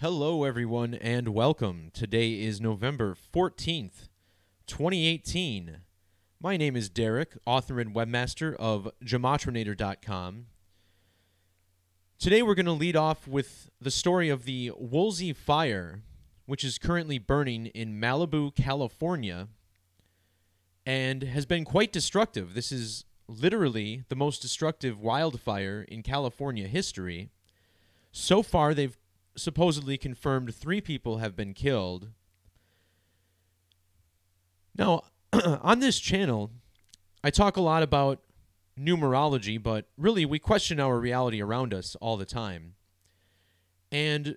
Hello, everyone, and welcome. Today is November 14th, 2018. My name is Derek, author and webmaster of Gematrinator.com. Today we're going to lead off with the story of the Woolsey fire, which is currently burning in Malibu, California, and has been quite destructive. This is literally the most destructive wildfire in California history. So far, they've supposedly confirmed 3 people have been killed. Now, on this channel, I talk a lot about numerology, but really we question our reality around us all the time. And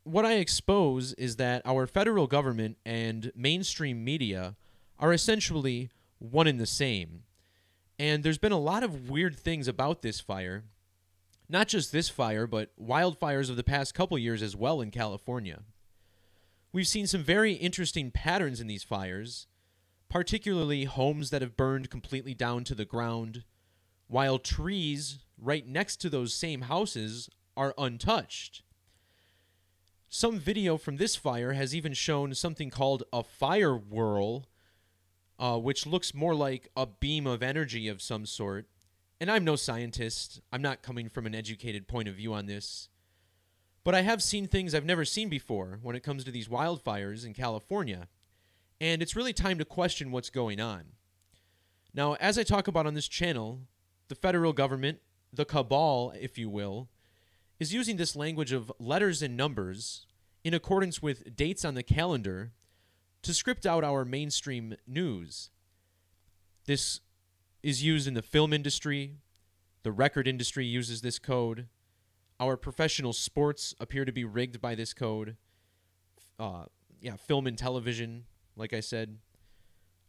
what I expose is that our federal government and mainstream media are essentially one and the same. And there's been a lot of weird things about this fire. Not just this fire, but wildfires of the past couple years as well in California. We've seen some very interesting patterns in these fires, particularly homes that have burned completely down to the ground, while trees right next to those same houses are untouched. Some video from this fire has even shown something called a fire whirl, which looks more like a beam of energy of some sort. And I'm no scientist. I'm not coming from an educated point of view on this. But I have seen things I've never seen before when it comes to these wildfires in California. And it's really time to question what's going on. Now, as I talk about on this channel, the federal government, the cabal, if you will, is using this language of letters and numbers in accordance with dates on the calendar to script out our mainstream news. This is used in the film industry. The record industry uses this code. Our professional sports appear to be rigged by this code. Film and television, like I said,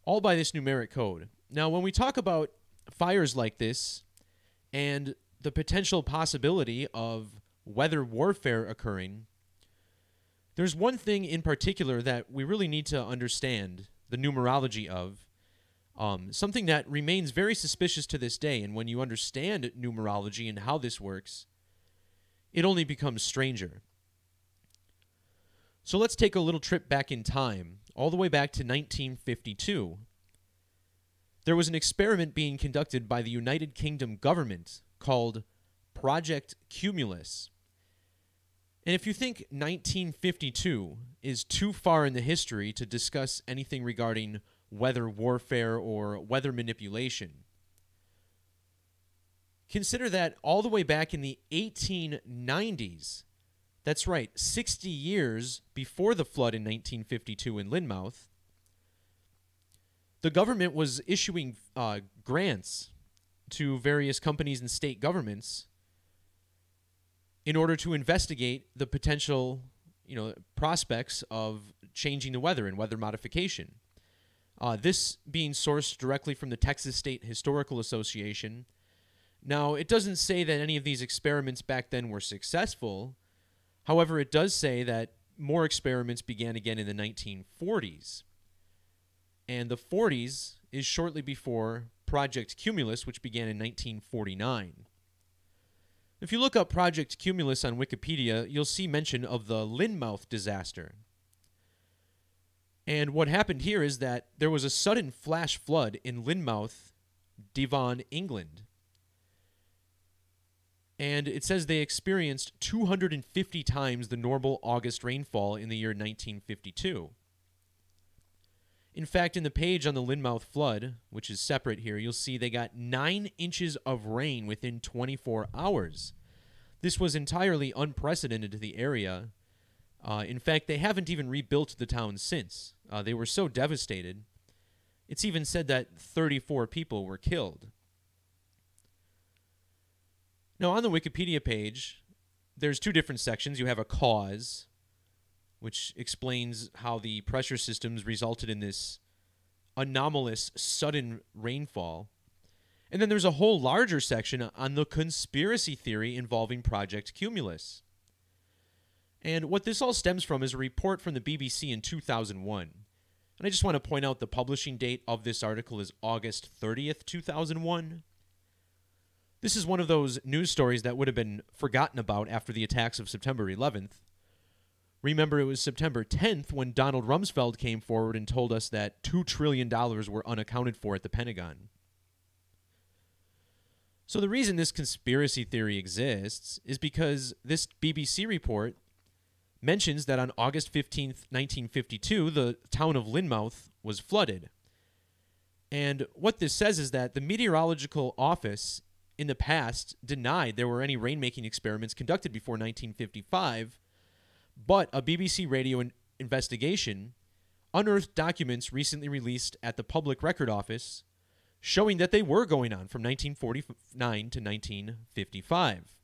all by this numeric code. Now, when we talk about fires like this and the potential possibility of weather warfare occurring, there's one thing in particular that we really need to understand the numerology of. Something that remains very suspicious to this day, and when you understand numerology and how this works, it only becomes stranger. So let's take a little trip back in time, all the way back to 1952. There was an experiment being conducted by the United Kingdom government called Project Cumulus. And if you think 1952 is too far in the history to discuss anything regarding weather warfare or weather manipulation, consider that all the way back in the 1890s, that's right, 60 years before the flood in 1952 in Lynmouth, the government was issuing grants to various companies and state governments in order to investigate the potential, prospects of changing the weather and weather modification. This being sourced directly from the Texas State Historical Association. Now, it doesn't say that any of these experiments back then were successful. However, it does say that more experiments began again in the 1940s. And the 40s is shortly before Project Cumulus, which began in 1949. If you look up Project Cumulus on Wikipedia, you'll see mention of the Lynmouth disaster. And what happened here is that there was a sudden flash flood in Lynmouth, Devon, England. And it says they experienced 250 times the normal August rainfall in the year 1952. In fact, in the page on the Lynmouth flood, which is separate here, you'll see they got 9 inches of rain within 24 hours. This was entirely unprecedented to the area. In fact, they haven't even rebuilt the town since. They were so devastated. It's even said that 34 people were killed. Now, on the Wikipedia page, there's 2 different sections. You have a cause, which explains how the pressure systems resulted in this anomalous sudden rainfall. And then there's a whole larger section on the conspiracy theory involving Project Cumulus. And what this all stems from is a report from the BBC in 2001. And I just want to point out the publishing date of this article is August 30th, 2001. This is one of those news stories that would have been forgotten about after the attacks of September 11th. Remember, it was September 10th when Donald Rumsfeld came forward and told us that $2 trillion were unaccounted for at the Pentagon. So the reason this conspiracy theory exists is because this BBC report mentions that on August 15th, 1952, the town of Lynmouth was flooded. And what this says is that the Meteorological Office in the past denied there were any rainmaking experiments conducted before 1955, but a BBC radio investigation unearthed documents recently released at the Public Record Office showing that they were going on from 1949 to 1955.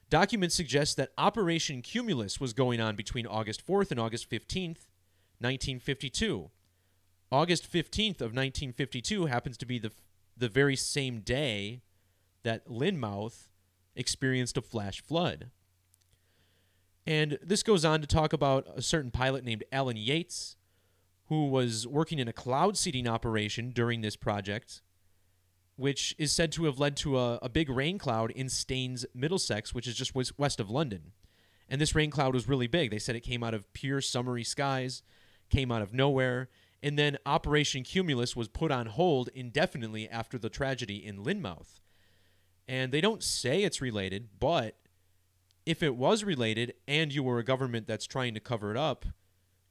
Documents suggest that Operation Cumulus was going on between August 4th and August 15th, 1952. August 15th of 1952 happens to be the very same day that Lynmouth experienced a flash flood. And this goes on to talk about a certain pilot named Alan Yates, who was working in a cloud seeding operation during this project, which is said to have led to a big rain cloud in Staines, Middlesex, which is just west of London. And this rain cloud was really big. They said it came out of pure summery skies, came out of nowhere, and then Operation Cumulus was put on hold indefinitely after the tragedy in Lynmouth. And they don't say it's related, but if it was related and you were a government that's trying to cover it up,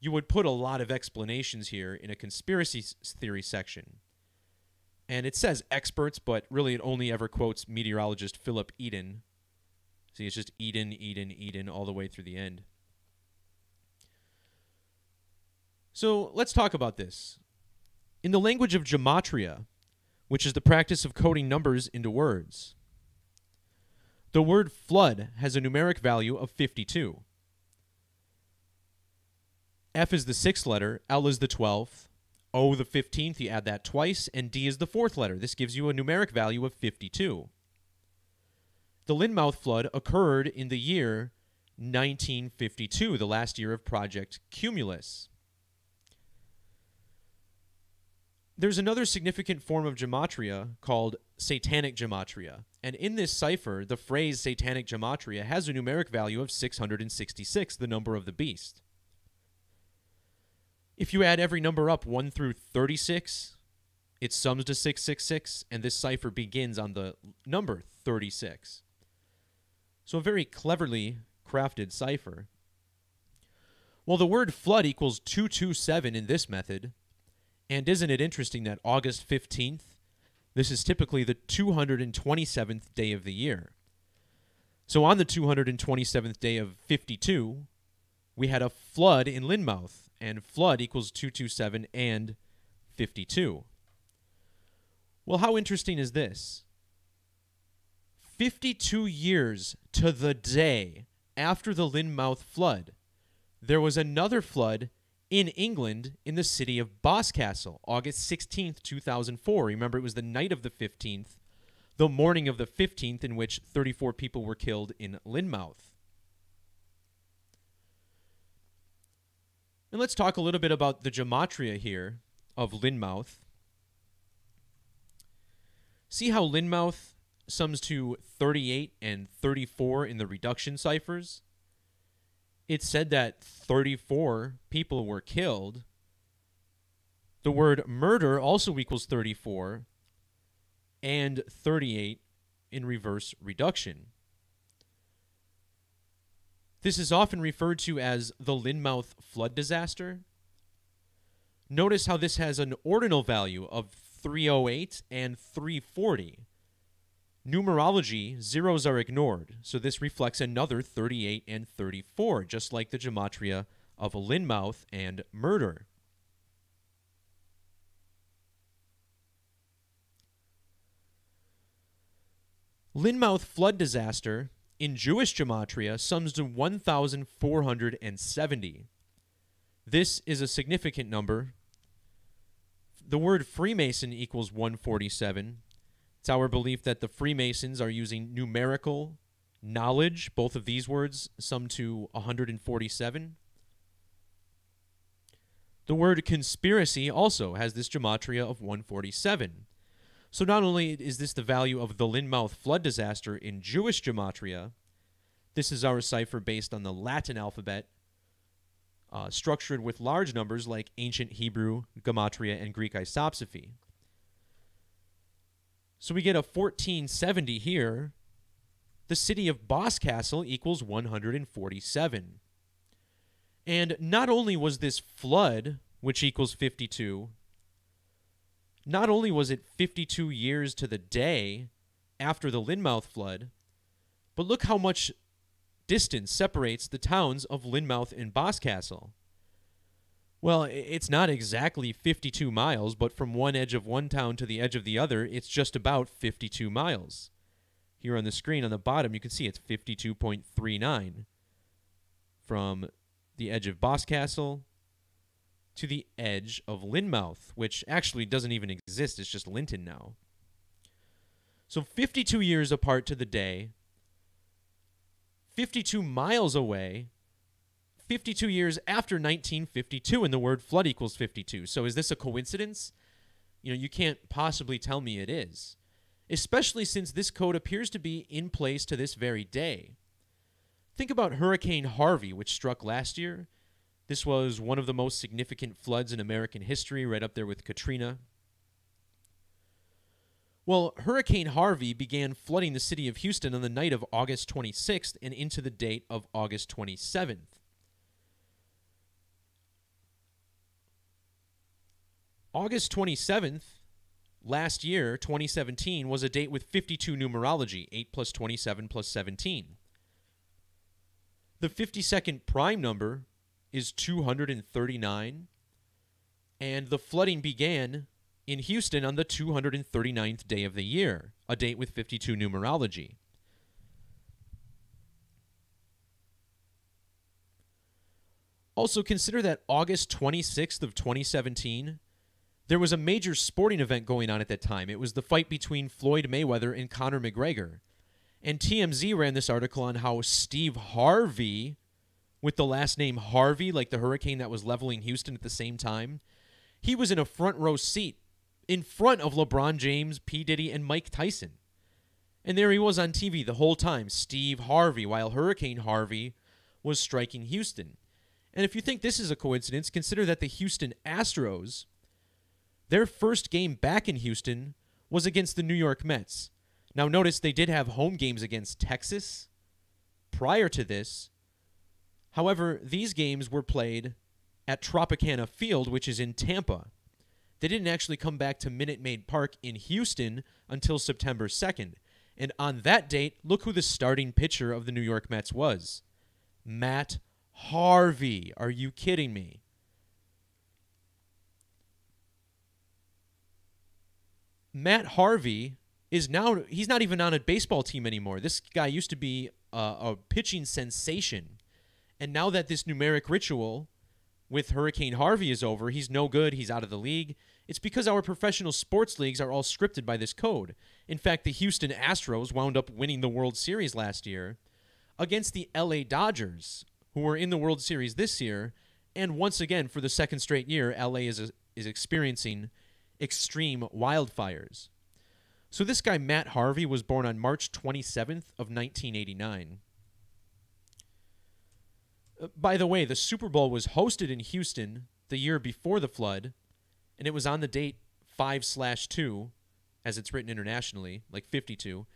you would put a lot of explanations here in a conspiracy theory section. And it says experts, but really it only ever quotes meteorologist Philip Eden. See, it's just Eden, Eden, Eden all the way through the end. So let's talk about this. In the language of Gematria, which is the practice of coding numbers into words, the word flood has a numeric value of 52. F is the 6th letter, L is the 12th, O the 15th, you add that twice, and D is the 4th letter. This gives you a numeric value of 52. The Lynmouth flood occurred in the year 1952, the last year of Project Cumulus. There's another significant form of gematria called satanic gematria, and in this cipher, the phrase satanic gematria has a numeric value of 666, the number of the beast. If you add every number up 1 through 36, it sums to 666, and this cipher begins on the number 36. So a very cleverly crafted cipher. Well, the word flood equals 227 in this method, and isn't it interesting that August 15th, this is typically the 227th day of the year. So on the 227th day of 52, we had a flood in Lynmouth, and flood equals 227 and 52. Well, how interesting is this? 52 years to the day after the Lynmouth flood, there was another flood in England in the city of Boscastle, August 16th, 2004. Remember, it was the night of the 15th, the morning of the 15th, in which 34 people were killed in Lynmouth. And let's talk a little bit about the gematria here of Lynmouth. See how Lynmouth sums to 38 and 34 in the reduction ciphers? It said that 34 people were killed. The word murder also equals 34 and 38 in reverse reduction. This is often referred to as the Lynmouth flood disaster. Notice how this has an ordinal value of 308 and 340. Numerology, zeros are ignored, so this reflects another 38 and 34, just like the gematria of a Lynmouth and murder. Lynmouth flood disaster in Jewish gematria sums to 1,470. This is a significant number. The word Freemason equals 147. It's our belief that the Freemasons are using numerical knowledge. Both of these words sum to 147. The word conspiracy also has this gematria of 147. So not only is this the value of the Lynmouth flood disaster in Jewish gematria, this is our cipher based on the Latin alphabet structured with large numbers like ancient Hebrew, Gematria, and Greek isopsephy. So we get a 1470 here. The city of Boscastle equals 147. And not only was this flood, which equals 52, not only was it 52 years to the day after the Lynmouth flood, but look how much distance separates the towns of Lynmouth and Boscastle. Well, it's not exactly 52 miles, but from one edge of one town to the edge of the other, it's just about 52 miles. Here on the screen on the bottom, you can see it's 52.39 from the edge of Boscastle to the edge of Lynmouth, which actually doesn't even exist. It's just Linton now. So 52 years apart to the day, 52 miles away, 52 years after 1952, and the word flood equals 52. So is this a coincidence? You can't possibly tell me it is, especially since this code appears to be in place to this very day. Think about Hurricane Harvey, which struck last year. This was one of the most significant floods in American history, right up there with Katrina. Well, Hurricane Harvey began flooding the city of Houston on the night of August 26th and into the date of August 27th. August 27th, last year, 2017, was a date with 52 numerology, 8 plus 27 plus 17. The 52nd prime number is 239, and the flooding began in Houston on the 239th day of the year, a date with 52 numerology. Also, consider that August 26th of 2017, there was a major sporting event going on at that time. It was the fight between Floyd Mayweather and Conor McGregor. And TMZ ran this article on how Steve Harvey, with the last name Harvey, like the hurricane that was leveling Houston at the same time, he was in a front row seat in front of LeBron James, P. Diddy, and Mike Tyson. And there he was on TV the whole time, Steve Harvey, while Hurricane Harvey was striking Houston. And if you think this is a coincidence, consider that the Houston Astros, their first game back in Houston was against the New York Mets. Now notice they did have home games against Texas prior to this. However, these games were played at Tropicana Field, which is in Tampa. They didn't actually come back to Minute Maid Park in Houston until September 2nd. And on that date, look who the starting pitcher of the New York Mets was. Matt Harvey. Are you kidding me? Matt Harvey is now, he's not even on a baseball team anymore. This guy used to be a pitching sensation. And now that this numeric ritual with Hurricane Harvey is over, he's no good, he's out of the league. It's because our professional sports leagues are all scripted by this code. In fact, the Houston Astros wound up winning the World Series last year against the LA Dodgers, who were in the World Series this year. And once again, for the second straight year, LA is experiencing extreme wildfires. So this guy, Matt Harvey, was born on March 27th of 1989. By the way, the Super Bowl was hosted in Houston the year before the flood, and it was on the date 5/2, as it's written internationally, like 52.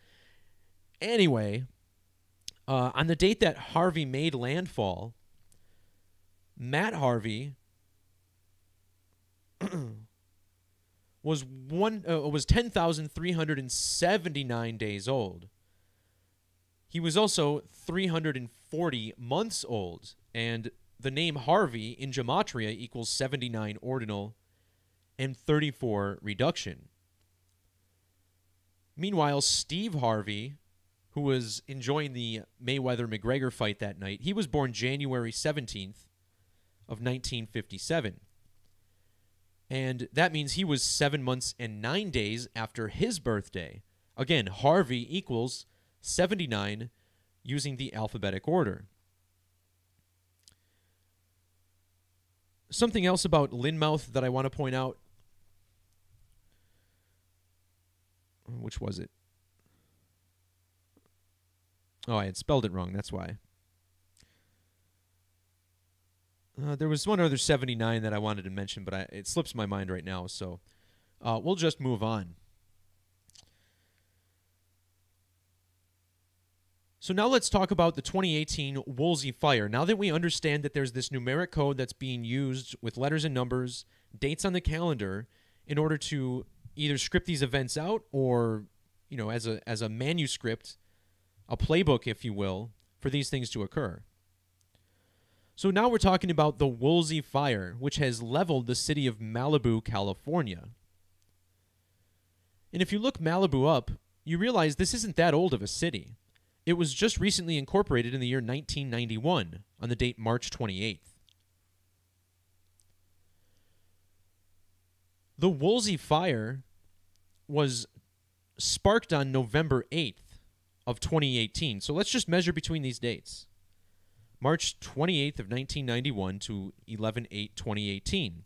Anyway, on the date that Harvey made landfall, Matt Harvey was 10,379 days old. He was also 340 months old, and the name Harvey in Gematria equals 79 ordinal and 34 reduction. Meanwhile, Steve Harvey, who was enjoying the Mayweather-McGregor fight that night, he was born January 17th of 1957. And that means he was 7 months and 9 days after his birthday. Again, Harvey equals 79 using the alphabetic order. Something else about Lynmouth that I want to point out. Which was it? Oh, I had spelled it wrong. That's why. There was one other 79 that I wanted to mention, but it slips my mind right now, so we'll just move on. So now let's talk about the 2018 Woolsey fire. Now that we understand that there's this numeric code that's being used with letters and numbers, dates on the calendar, in order to either script these events out or, as a manuscript, a playbook, if you will, for these things to occur. So now we're talking about the Woolsey fire, which has leveled the city of Malibu, California. And if you look Malibu up, you realize this isn't that old of a city. It was just recently incorporated in the year 1991, on the date March 28th. The Woolsey fire was sparked on November 8th of 2018. So let's just measure between these dates. March 28th of 1991 to 11/8/2018.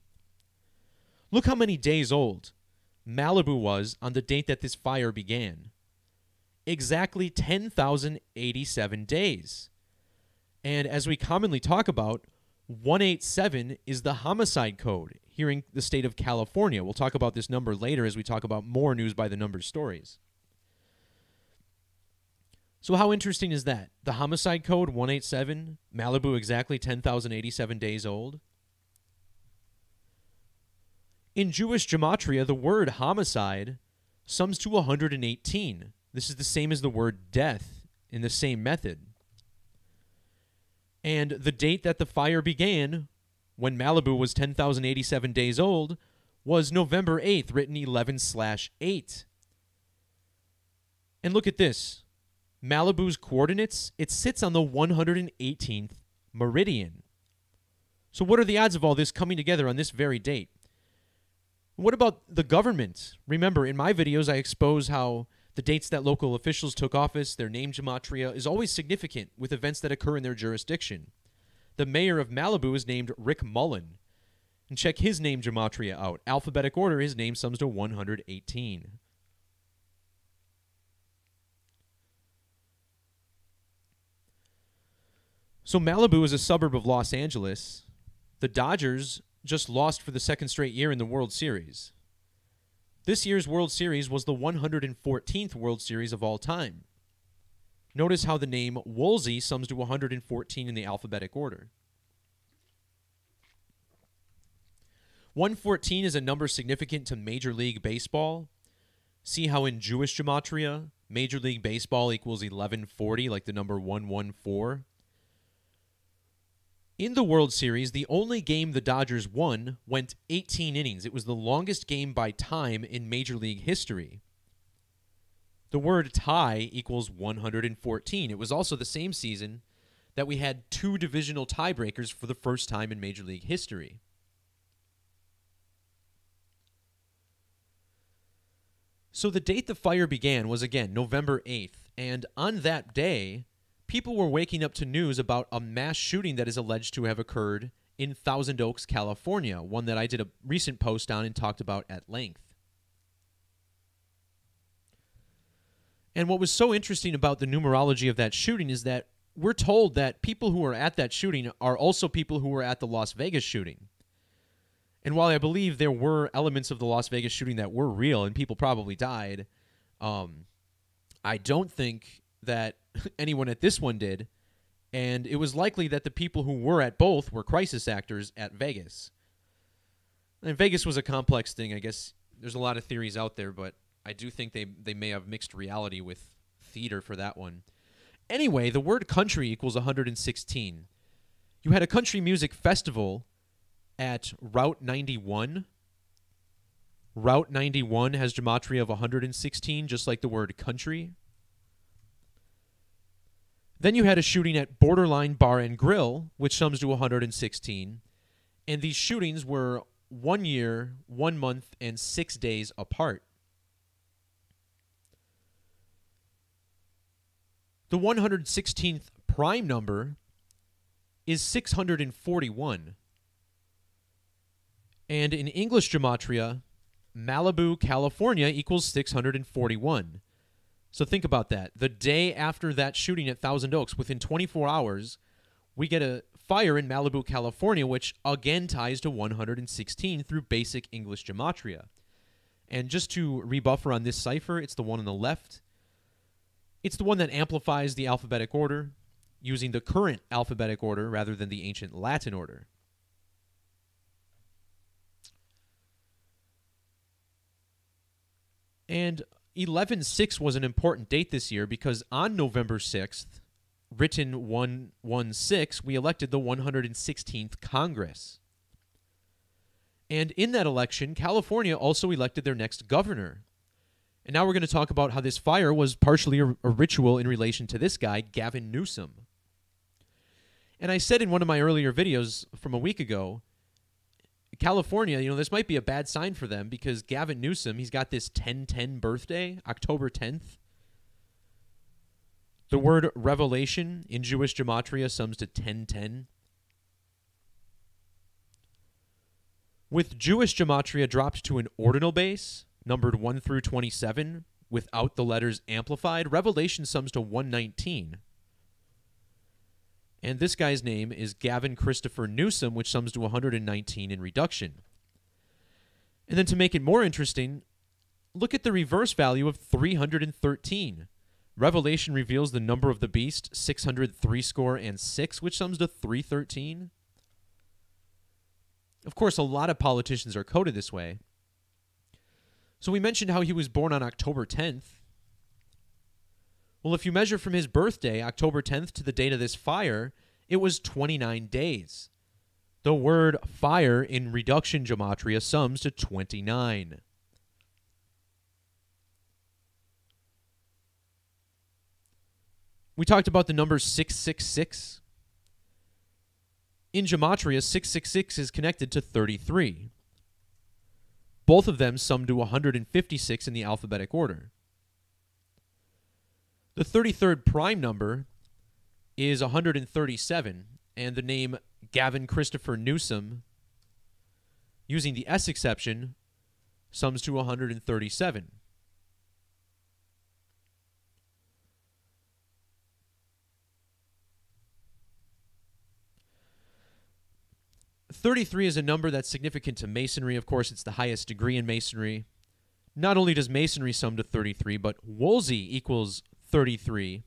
Look how many days old Malibu was on the date that this fire began. Exactly 10,087 days. And as we commonly talk about, 187 is the homicide code here in the state of California. We'll talk about this number later as we talk about more news by the numbers stories. So how interesting is that? The homicide code, 187, Malibu exactly 10,087 days old. In Jewish Gematria, the word homicide sums to 118. This is the same as the word death in the same method. And the date that the fire began, when Malibu was 10,087 days old, was November 8th, written 11/8. And look at this. Malibu's coordinates, it sits on the 118th meridian. So what are the odds of all this coming together on this very date? What about the government? Remember, in my videos, I expose how the dates that local officials took office, their name gematria, is always significant with events that occur in their jurisdiction. The mayor of Malibu is named Rick Mullen. And check his name gematria out. Alphabetic order, his name sums to 118. So Malibu is a suburb of Los Angeles. The Dodgers just lost for the second straight year in the World Series. This year's World Series was the 114th World Series of all time. Notice how the name Woolsey sums to 114 in the alphabetic order. 114 is a number significant to Major League Baseball. See how in Jewish Gematria, Major League Baseball equals 1140, like the number 114. In the World Series, the only game the Dodgers won went 18 innings. It was the longest game by time in Major League history. The word tie equals 114. It was also the same season that we had 2 divisional tiebreakers for the first time in Major League history. So the date the fire began was, again, November 8th. And on that day, people were waking up to news about a mass shooting that is alleged to have occurred in Thousand Oaks, California, one that I did a recent post on and talked about at length. And what was so interesting about the numerology of that shooting is that we're told that people who were at that shooting are also people who were at the Las Vegas shooting. And while I believe there were elements of the Las Vegas shooting that were real and people probably died, I don't think that anyone at this one did, and it was likely that the people who were at both were crisis actors at Vegas. And Vegas was a complex thing. I guess there's a lot of theories out there, but I do think they may have mixed reality with theater for that one. Anyway, the word country equals 116. You had a country music festival at Route 91. Route 91 has gematria of 116, just like the word country. Then you had a shooting at Borderline Bar and Grill, which sums to 116. And these shootings were 1 year, 1 month, and 6 days apart. The 116th prime number is 641. And in English gematria, Malibu, California equals 641. So think about that. The day after that shooting at Thousand Oaks, within 24 hours, we get a fire in Malibu, California, which again ties to 116 through basic English gematria. And just to rebuffer on this cipher, it's the one on the left. It's the one that amplifies the alphabetic order using the current alphabetic order rather than the ancient Latin order. And 11/6 was an important date this year because on November 6th, written 116, we elected the 116th Congress. And in that election, California also elected their next governor. And now we're going to talk about how this fire was partially a ritual in relation to this guy, Gavin Newsom. And I said in one of my earlier videos from a week ago, California, this might be a bad sign for them because Gavin Newsom, he's got this 10/10 birthday, October 10th. The word revelation in Jewish gematria sums to 1010. With Jewish gematria dropped to an ordinal base, numbered 1 through 27, without the letters amplified, revelation sums to 119. And this guy's name is Gavin Christopher Newsom, which sums to 119 in reduction. And then to make it more interesting, look at the reverse value of 313. Revelation reveals the number of the beast, 603 which sums to 313. Of course, a lot of politicians are coded this way. So we mentioned how he was born on October 10th. Well, if you measure from his birthday, October 10th, to the date of this fire, it was 29 days. The word fire in reduction gematria sums to 29. We talked about the number 666. In gematria, 666 is connected to 33. Both of them sum to 156 in the alphabetic order. The 33rd prime number is 137, and the name Gavin Christopher Newsom, using the S exception, sums to 137. 33 is a number that's significant to Masonry. Of course, it's the highest degree in Masonry. Not only does Masonry sum to 33, but Woolsey equals 33.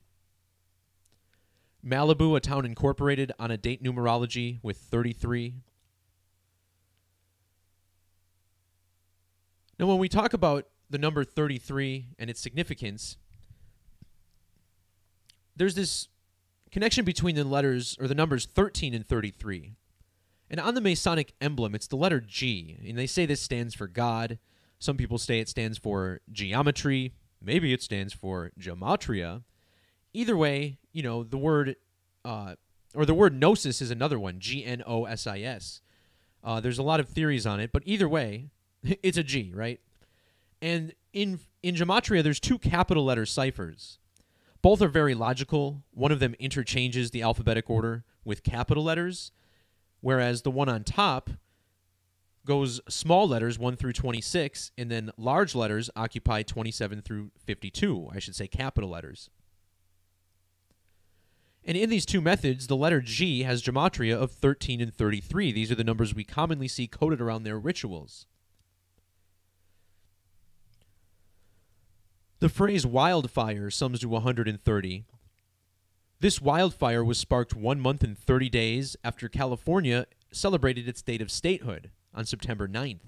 Malibu, a town incorporated on a date numerology with 33. Now, when we talk about the number 33 and its significance, there's this connection between the letters, or the numbers 13 and 33. And on the Masonic emblem, it's the letter G, and they say this stands for God. Some people say it stands for geometry. Maybe it stands for gematria. Either way, the word, or the word gnosis is another one, Gnosis. There's a lot of theories on it, but either way, it's a G, right? And in gematria, there's two capital letter ciphers. Both are very logical. One of them interchanges the alphabetic order with capital letters, whereas the one on top goes small letters 1 through 26, and then large letters occupy 27 through 52, I should say capital letters. And in these two methods, the letter G has gematria of 13 and 33. These are the numbers we commonly see coded around their rituals. The phrase wildfire sums to 130. This wildfire was sparked 1 month and 30 days after California celebrated its date of statehood on September 9th.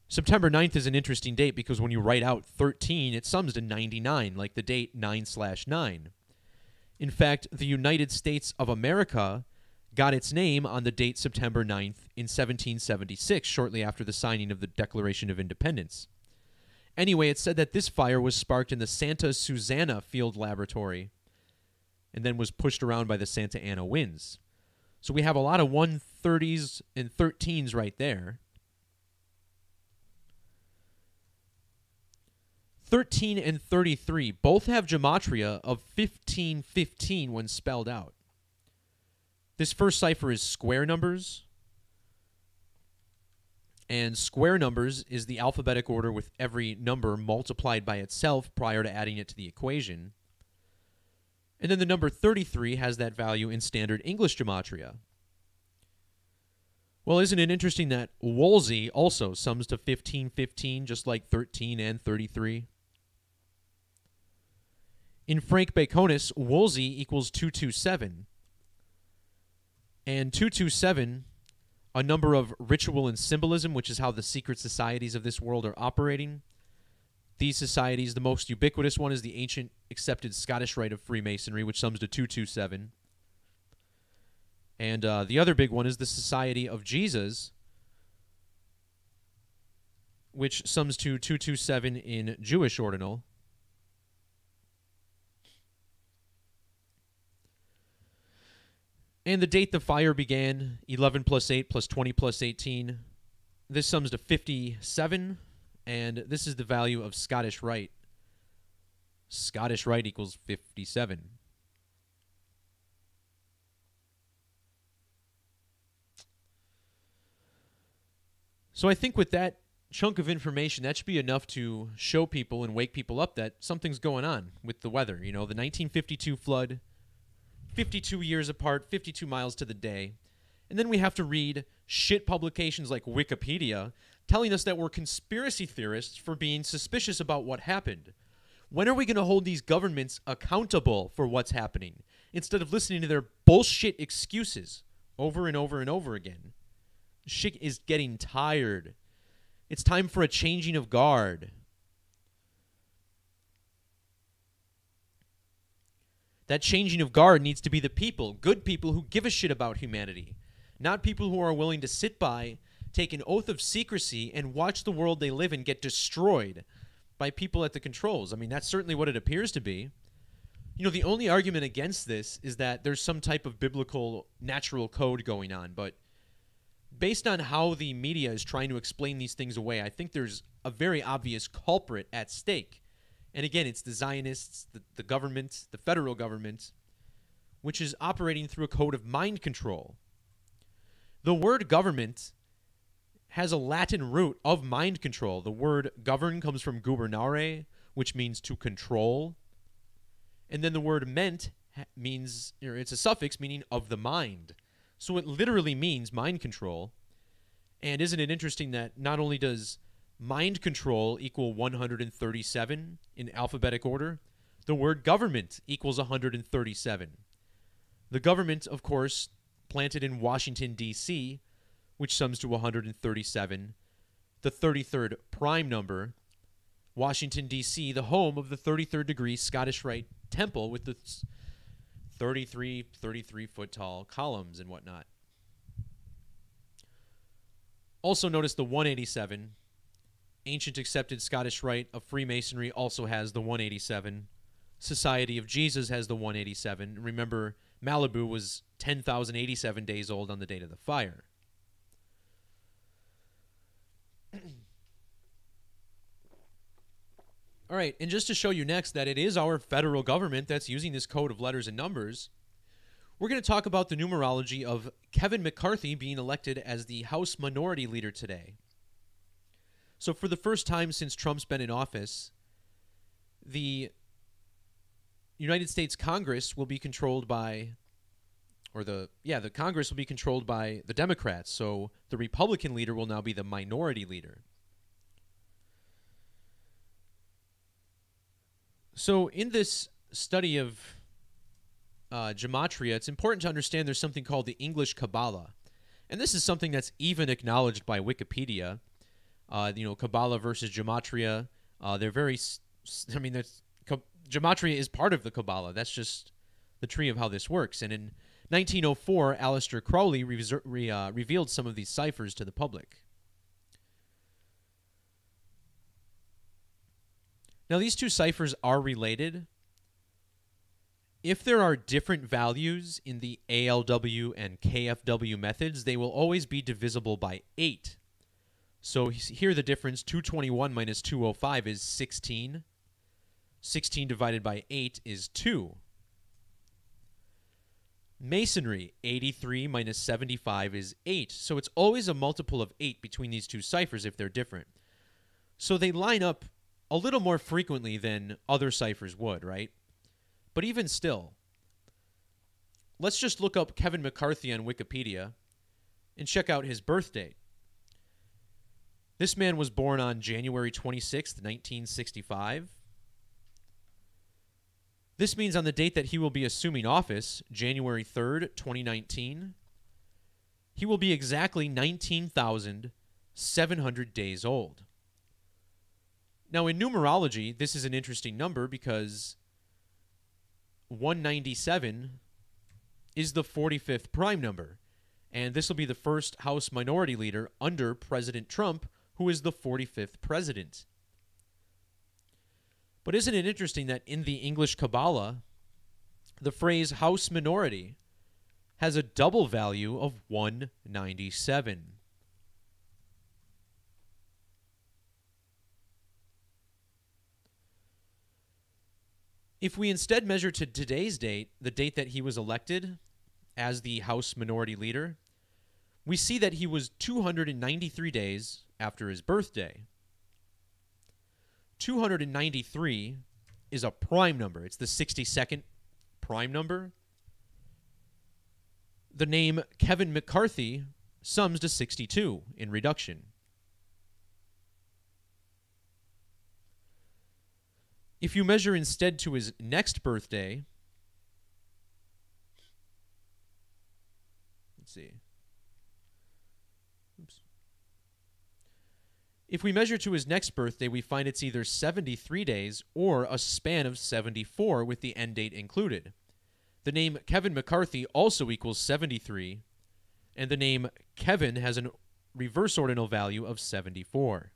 September 9th is an interesting date because when you write out 13, it sums to 99, like the date 9/9. In fact, the United States of America got its name on the date September 9th in 1776, shortly after the signing of the Declaration of Independence. Anyway, it said that this fire was sparked in the Santa Susana Field Laboratory and then was pushed around by the Santa Ana winds. So we have a lot of 130s and 13s right there. 13 and 33 both have gematria of 1515 when spelled out. This first cipher is square numbers. And square numbers is the alphabetic order with every number multiplied by itself prior to adding it to the equation. And then the number 33 has that value in standard English gematria. Well, isn't it interesting that Woolsey also sums to 1515, just like 13 and 33? In Frank Baconus, Woolsey equals 227. And 227, a number of ritual and symbolism, which is how the secret societies of this world are operating. These societies, the most ubiquitous one is the ancient accepted Scottish Rite of Freemasonry, which sums to 227. And the other big one is the Society of Jesus, which sums to 227 in Jewish ordinal. And the date the fire began, 11 plus 8 plus 20 plus 18. This sums to 57, and this is the value of Scottish Rite. Scottish Rite equals 57. So I think with that chunk of information, that should be enough to show people and wake people up that something's going on with the weather. You know, the 1952 flood, 52 years apart, 52 miles to the day. And then we have to read shit publications like Wikipedia telling us that we're conspiracy theorists for being suspicious about what happened. When are we going to hold these governments accountable for what's happening instead of listening to their bullshit excuses over and over and over again? Shit is getting tired. It's time for a changing of guard. That changing of guard needs to be the people, good people who give a shit about humanity, not people who are willing to sit by, take an oath of secrecy, and watch the world they live in get destroyed by people at the controls. I mean, that's certainly what it appears to be. You know, the only argument against this is that there's some type of biblical natural code going on, but based on how the media is trying to explain these things away, I think there's a very obvious culprit at stake. And again, it's the Zionists, the government, the federal government, which is operating through a code of mind control. The word government has a Latin root of mind control. The word govern comes from gubernare, which means to control. And then the word ment means, or it's a suffix meaning of the mind. So it literally means mind control. And isn't it interesting that not only does mind control equal 137 in alphabetic order, the word government equals 137. The government, of course, planted in Washington, D.C., which sums to 137. The 33rd prime number, Washington, D.C., the home of the 33rd degree Scottish Rite Temple with the 33-foot tall columns and whatnot. Also notice the 187. Ancient accepted Scottish Rite of Freemasonry also has the 187. Society of Jesus has the 187. Remember, Malibu was 10,087 days old on the date of the fire. All right, and just to show you next that it is our federal government that's using this code of letters and numbers, we're going to talk about the numerology of Kevin McCarthy being elected as the House Minority Leader today. So for the first time since Trump's been in office, the United States Congress will be controlled by, the Congress will be controlled by the Democrats. So the Republican leader will now be the minority leader. So in this study of Gematria, it's important to understand there's something called the English Kabbalah. And this is something that's even acknowledged by Wikipedia. Kabbalah versus Gematria. They're very, Gematria is part of the Kabbalah. That's just the tree of how this works. And in 1904, Aleister Crowley revealed some of these ciphers to the public. Now, these two ciphers are related. If there are different values in the ALW and KFW methods, they will always be divisible by 8. So here the difference, 221 minus 205 is 16. 16 divided by 8 is 2. Masonry, 83 minus 75 is 8. So it's always a multiple of 8 between these two ciphers if they're different. So they line up a little more frequently than other ciphers would, right? But even still, let's just look up Kevin McCarthy on Wikipedia and check out his birth date. This man was born on January 26th, 1965. This means on the date that he will be assuming office, January 3rd, 2019, he will be exactly 19,700 days old. Now, in numerology, this is an interesting number because 197 is the 45th prime number, and this will be the first House Minority Leader under President Trump, who is the 45th president. But isn't it interesting that in the English Kabbalah, the phrase House Minority has a double value of 197? If we instead measure to today's date, the date that he was elected as the House Minority Leader, we see that he was 293 days after his birthday. 293 is a prime number. It's the 62nd prime number. The name Kevin McCarthy sums to 62 in reduction. If you measure instead to his next birthday, let's see. Oops. If we measure to his next birthday, we find it's either 73 days or a span of 74 with the end date included. The name Kevin McCarthy also equals 73, and the name Kevin has a reverse ordinal value of 74.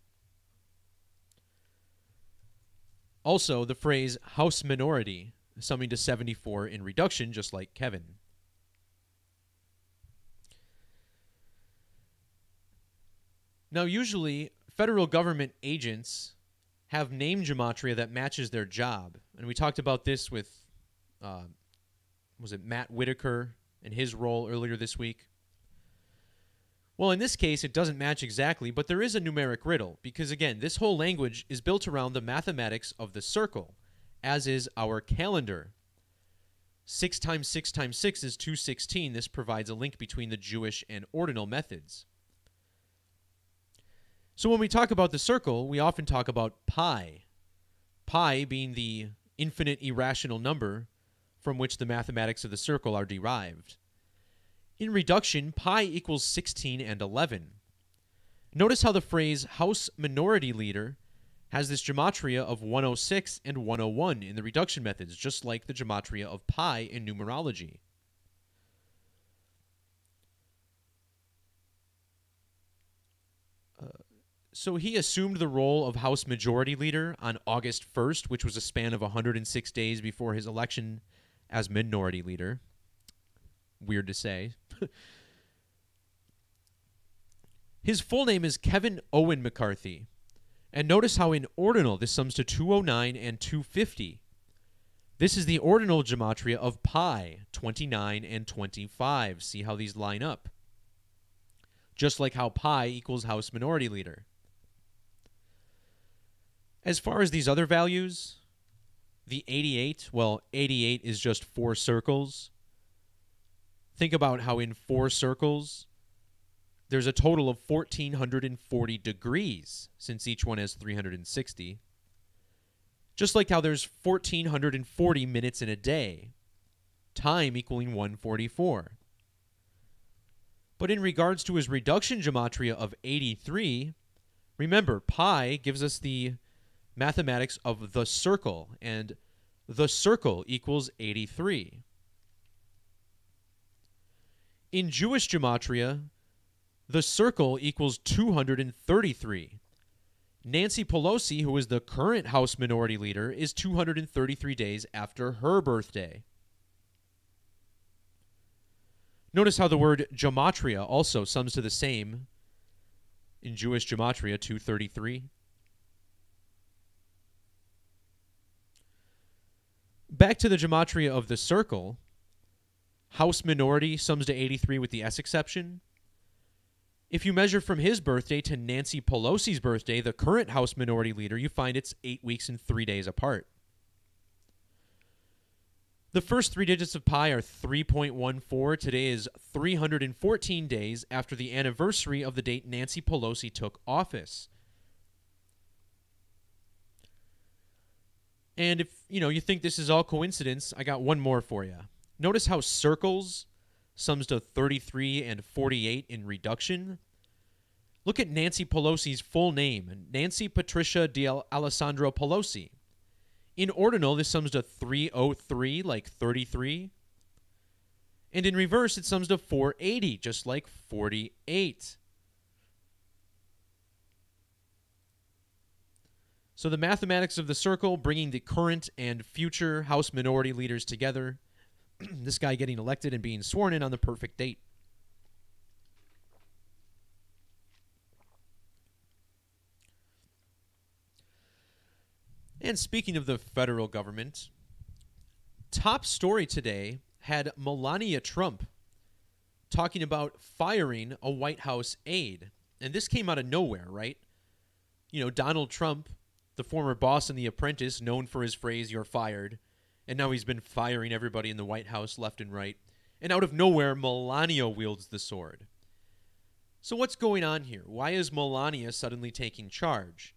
Also, the phrase House Minority, summing to 74 in reduction, just like Kevin. Now, usually, federal government agents have name gematria that matches their job. And we talked about this with, was it Matt Whitaker and his role earlier this week? Well, in this case, it doesn't match exactly, but there is a numeric riddle, because again, this whole language is built around the mathematics of the circle, as is our calendar. 6 times 6 times 6 is 216. This provides a link between the Jewish and ordinal methods. So when we talk about the circle, we often talk about pi. Pi being the infinite irrational number from which the mathematics of the circle are derived. In reduction, pi equals 16 and 11. Notice how the phrase House Minority Leader has this gematria of 106 and 101 in the reduction methods, just like the gematria of pi in numerology. So he assumed the role of House Majority Leader on August 1st, which was a span of 106 days before his election as Minority Leader. Weird to say. His full name is Kevin Owen McCarthy. And notice how in ordinal this sums to 209 and 250. This is the ordinal gematria of pi, 29 and 25. See how these line up? Just like how pi equals House Minority Leader. As far as these other values, the 88, well, 88 is just 4 circles. Think about how in 4 circles, there's a total of 1,440 degrees, since each one has 360. Just like how there's 1,440 minutes in a day, time equaling 144. But in regards to his reduction gematria of 83, remember, pi gives us the mathematics of the circle, and the circle equals 83. In Jewish gematria, the circle equals 233. Nancy Pelosi, who is the current House Minority Leader, is 233 days after her birthday. Notice how the word gematria also sums to the same in Jewish gematria, 233. Back to the gematria of the circle, House Minority sums to 83 with the S exception. If you measure from his birthday to Nancy Pelosi's birthday, the current House Minority Leader, you find it's 8 weeks and 3 days apart. The first three digits of pi are 3.14. Today is 314 days after the anniversary of the date Nancy Pelosi took office. And if you think this is all coincidence, I got one more for you. Notice how circles sums to 33 and 48 in reduction. Look at Nancy Pelosi's full name, Nancy Patricia Alessandro Pelosi. In ordinal, this sums to 303, like 33. And in reverse, it sums to 480, just like 48. So the mathematics of the circle, bringing the current and future House minority leaders together. This guy getting elected and being sworn in on the perfect date. And speaking of the federal government, top story today had Melania Trump talking about firing a White House aide. And this came out of nowhere, right? Donald Trump, the former boss in The Apprentice, known for his phrase, "You're fired." And now he's been firing everybody in the White House left and right. And out of nowhere, Melania wields the sword. So what's going on here? Why is Melania suddenly taking charge?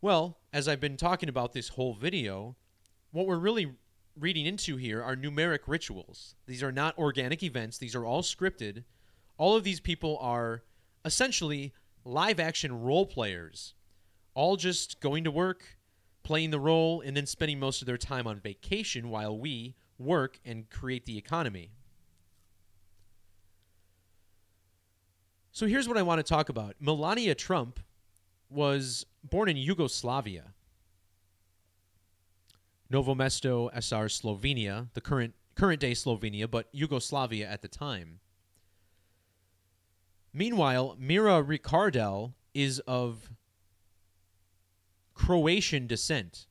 Well, as I've been talking about this whole video, what we're really reading into here are numeric rituals. These are not organic events. These are all scripted. All of these people are essentially live-action role players, all just going to work, playing the role, and then spending most of their time on vacation while we work and create the economy. So here's what I want to talk about. Melania Trump was born in Yugoslavia, Novo Mesto, SR, Slovenia, the current-day Slovenia, but Yugoslavia at the time. Meanwhile, Mira Ricardel is of Croatian descent.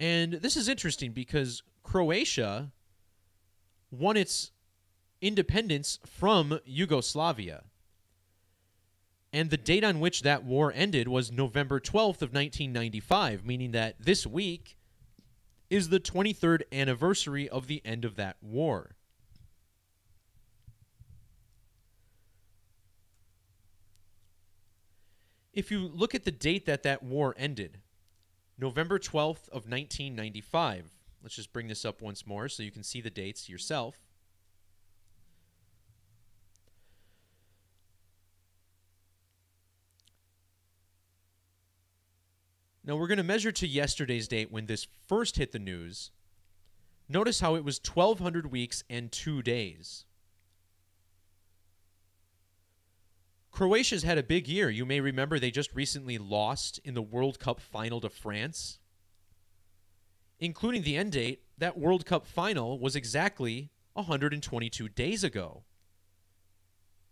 And this is interesting because Croatia won its independence from Yugoslavia. And the date on which that war ended was November 12th of 1995, meaning that this week is the 23rd anniversary of the end of that war. If you look at the date that that war ended, November 12th of 1995, let's just bring this up once more so you can see the dates yourself. Now we're going to measure to yesterday's date when this first hit the news. Notice how it was 1,200 weeks and 2 days. Croatia's had a big year. You may remember they just recently lost in the World Cup final to France. Including the end date, that World Cup final was exactly 122 days ago.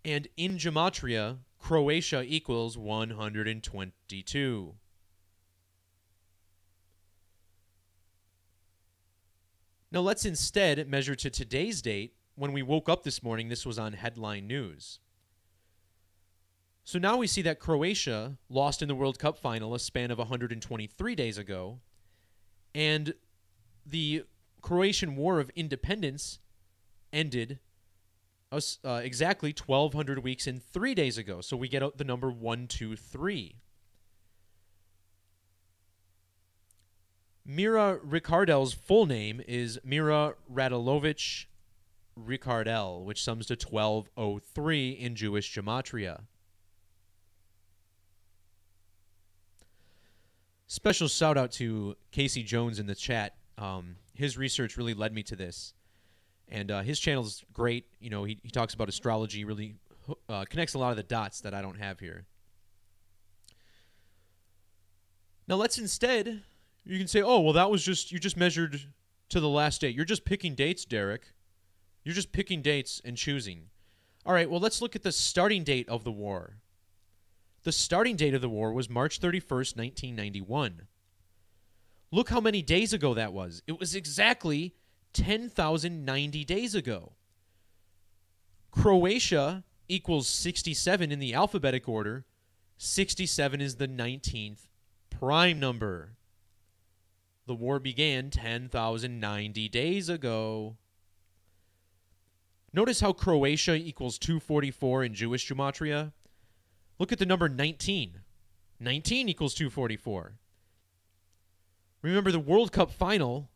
And in Gematria, Croatia equals 122. Now let's instead measure to today's date. When we woke up this morning, this was on headline news. So now we see that Croatia lost in the World Cup final a span of 123 days ago, and the Croatian War of Independence ended exactly 1,200 weeks and 3 days ago. So we get the number 123. Mira Ricardel's full name is Mira Radulovic Ricardel, which sums to 1203 in Jewish Gematria. Special shout out to Casey Jones in the chat. His research really led me to this. And his channel is great. He talks about astrology, really connects a lot of the dots that I don't have here. Now let's instead... You can say, oh, well, that was you just measured to the last date. You're just picking dates, Derek. You're just picking dates and choosing. All right, well, let's look at the starting date of the war. The starting date of the war was March 31st, 1991. Look how many days ago that was. It was exactly 10,090 days ago. Croatia equals 67 in the alphabetic order. 67 is the 19th prime number. The war began 10,090 days ago. Notice how Croatia equals 244 in Jewish Gematria? Look at the number 19. 19 equals 244. Remember, the World Cup final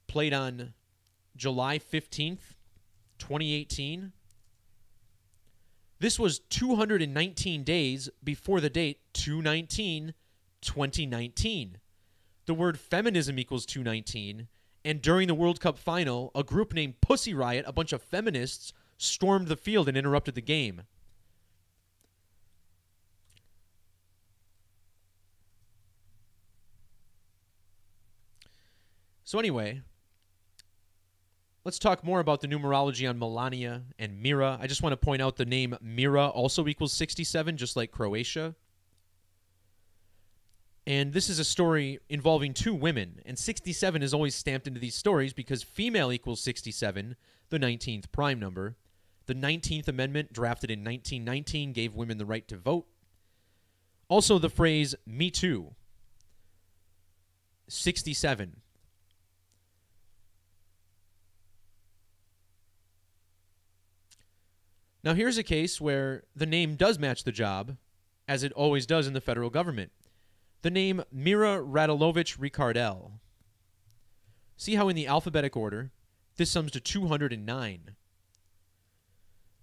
played on July 15th, 2018. This was 219 days before the date 2/19/2019. The word feminism equals 219, and during the World Cup final, a group named Pussy Riot, a bunch of feminists, stormed the field and interrupted the game. So anyway, let's talk more about the numerology on Melania and Mira. I just want to point out the name Mira also equals 67, just like Croatia. And this is a story involving two women, and 67 is always stamped into these stories because female equals 67, the 19th prime number. The 19th Amendment, drafted in 1919, gave women the right to vote. Also, the phrase, "Me Too," 67. Now, here's a case where the name does match the job, as it always does in the federal government. The name Mira Radulovich Ricardel. See how in the alphabetic order, this sums to 209.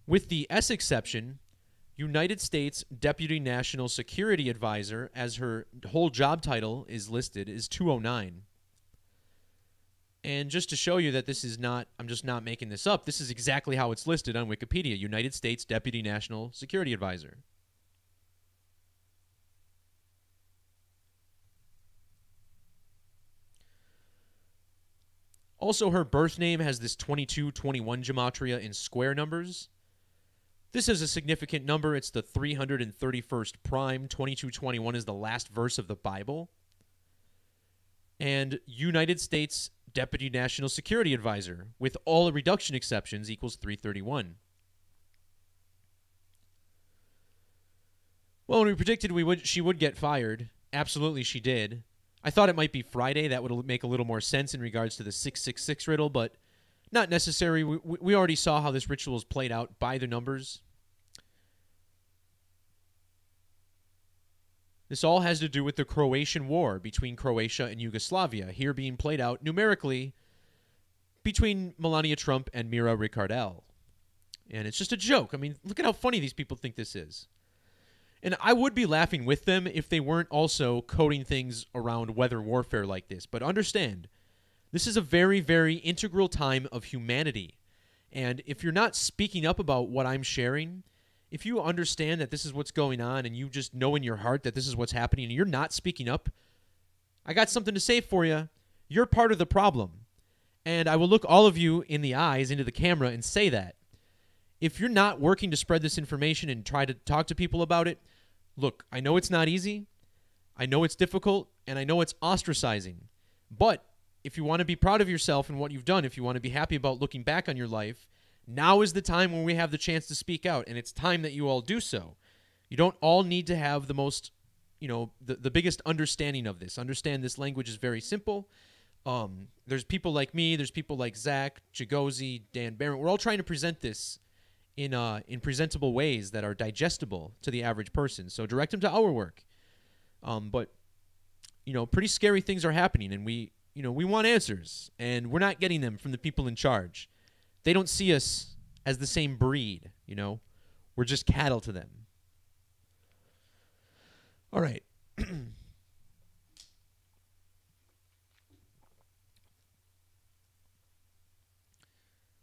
With the S exception, United States Deputy National Security Advisor, as her whole job title is listed, is 209. And just to show you that this is not, I'm just not making this up, this is exactly how it's listed on Wikipedia, United States Deputy National Security Advisor. Also, her birth name has this 2221 gematria in square numbers. This is a significant number. It's the 331st prime. 2221 is the last verse of the Bible. And United States Deputy National Security Advisor, with all the reduction exceptions, equals 331. Well, when we predicted she would get fired, absolutely she did. I thought it might be Friday. That would make a little more sense in regards to the 666 riddle, but not necessary. We already saw how this ritual is played out by the numbers. This all has to do with the Croatian War between Croatia and Yugoslavia, here being played out numerically between Melania Trump and Mira Ricardel. And it's just a joke. I mean, look at how funny these people think this is. And I would be laughing with them if they weren't also coding things around weather warfare like this. But understand, this is a very, very integral time of humanity. And if you're not speaking up about what I'm sharing, if you understand that this is what's going on and you just know in your heart that this is what's happening and you're not speaking up, I got something to say for you. You're part of the problem. And I will look all of you in the eyes into the camera and say that. If you're not working to spread this information and try to talk to people about it, look, I know it's not easy, I know it's difficult, and I know it's ostracizing. But if you want to be proud of yourself and what you've done, if you want to be happy about looking back on your life, now is the time when we have the chance to speak out, and it's time that you all do so. You don't all need to have the most, the biggest understanding of this. Understand this language is very simple. There's people like me, there's people like Zach, Jagosi, Dan Barron. We're all trying to present this in presentable ways that are digestible to the average person. So direct them to our work. But pretty scary things are happening, and we want answers, and we're not getting them from the people in charge. They don't see us as the same breed, We're just cattle to them. All right.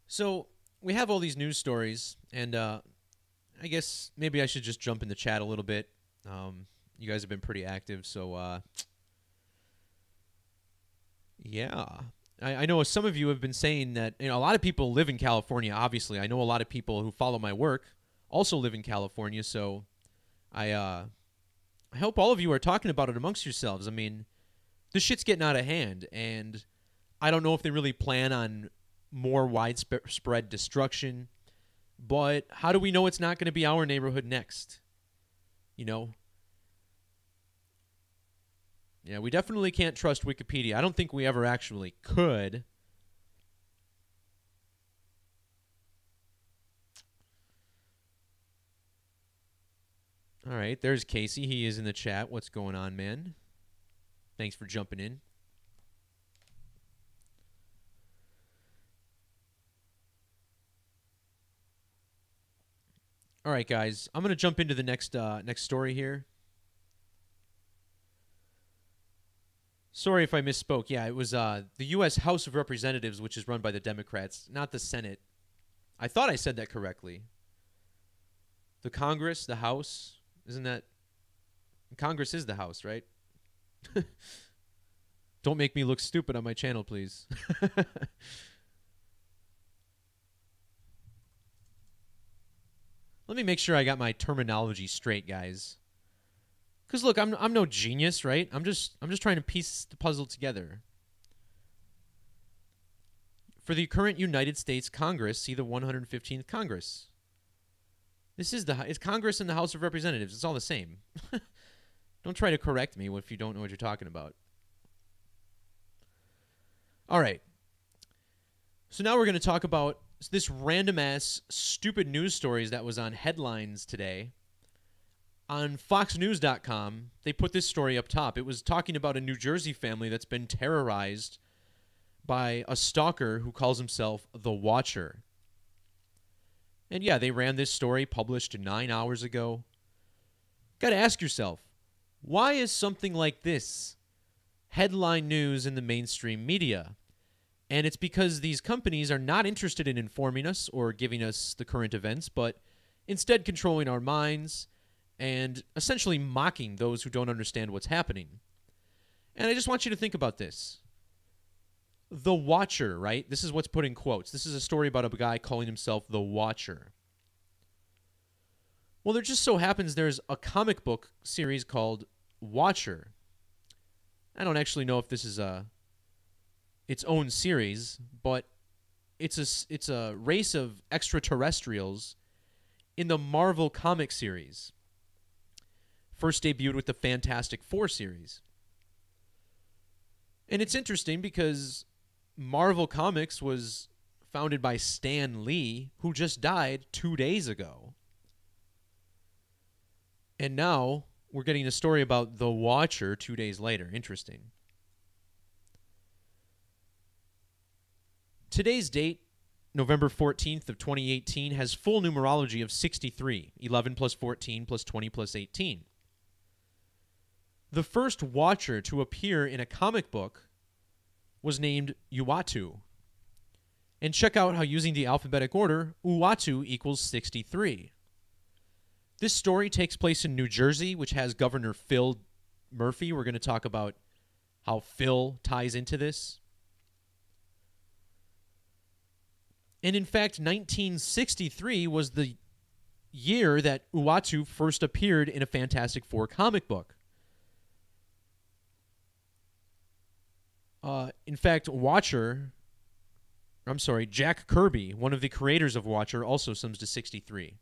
So we have all these news stories, and I guess maybe I should just jump in the chat a little bit. You guys have been pretty active, so yeah. I know some of you have been saying that a lot of people live in California, obviously. I know a lot of people who follow my work also live in California, so I hope all of you are talking about it amongst yourselves. I mean, this shit's getting out of hand, and I don't know if they really plan on more widespread destruction, but how do we know it's not going to be our neighborhood next? Yeah, we definitely can't trust Wikipedia. I don't think we ever actually could. All right, there's Casey. He is in the chat. What's going on, man? Thanks for jumping in. All right, guys. I'm going to jump into the next story here. Sorry if I misspoke. Yeah, it was the U.S. House of Representatives, which is run by the Democrats, not the Senate. I thought I said that correctly. The Congress, the House, isn't that... Congress is the House, right? Don't make me look stupid on my channel, please. Let me make sure I got my terminology straight, guys. Because look, I'm no genius, right? I'm just trying to piece the puzzle together. For the current United States Congress, see the 115th Congress. This is it's Congress and the House of Representatives. It's all the same. Don't try to correct me if you don't know what you're talking about. All right. So now we're going to talk about this random-ass stupid news stories that was on headlines today. On foxnews.com, they put this story up top. It was talking about a New Jersey family that's been terrorized by a stalker who calls himself the Watcher. And yeah, they ran this story published 9 hours ago. Got to ask yourself, why is something like this headline news in the mainstream media? And it's because these companies are not interested in informing us or giving us the current events, but instead controlling our minds and essentially mocking those who don't understand what's happening. And I just want you to think about this. The Watcher, right? This is what's put in quotes. This is a story about a guy calling himself the Watcher. Well, there just so happens there's a comic book series called Watcher. I don't actually know if this is its own series, but it's a race of extraterrestrials in the Marvel comic series. First debuted with the Fantastic Four series. And it's interesting because Marvel Comics was founded by Stan Lee, who just died 2 days ago. And now we're getting a story about the Watcher 2 days later. Interesting. Today's date, November 14th of 2018, has full numerology of 63, 11 plus 14 plus 20 plus 18. The first Watcher to appear in a comic book was named Uatu. And check out how using the alphabetic order, Uatu equals 63. This story takes place in New Jersey, which has Governor Phil Murphy. We're going to talk about how Phil ties into this. And in fact, 1963 was the year that Uatu first appeared in a Fantastic Four comic book. In fact, Jack Kirby, one of the creators of Watcher, also sums to 63.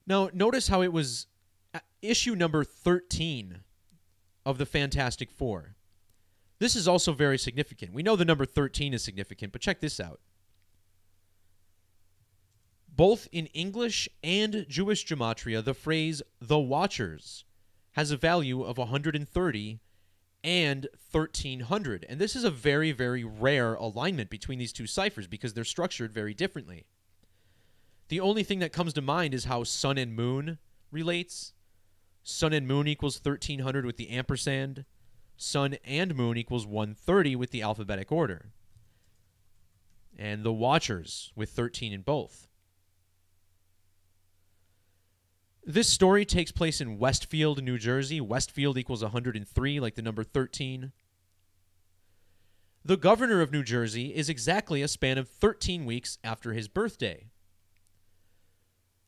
Now, notice how it was issue number 13 of the Fantastic Four. This is also very significant. We know the number 13 is significant, but check this out. Both in English and Jewish Gematria, the phrase "the Watchers" has a value of 130 and 1300. And this is a very, very rare alignment between these two ciphers because they're structured very differently. The only thing that comes to mind is how sun and moon relates. Sun and moon equals 1300 with the ampersand. Sun and moon equals 130 with the alphabetic order. And the Watchers with 13 in both. This story takes place in Westfield, New Jersey. Westfield equals 103, like the number 13. The governor of New Jersey is exactly a span of 13 weeks after his birthday.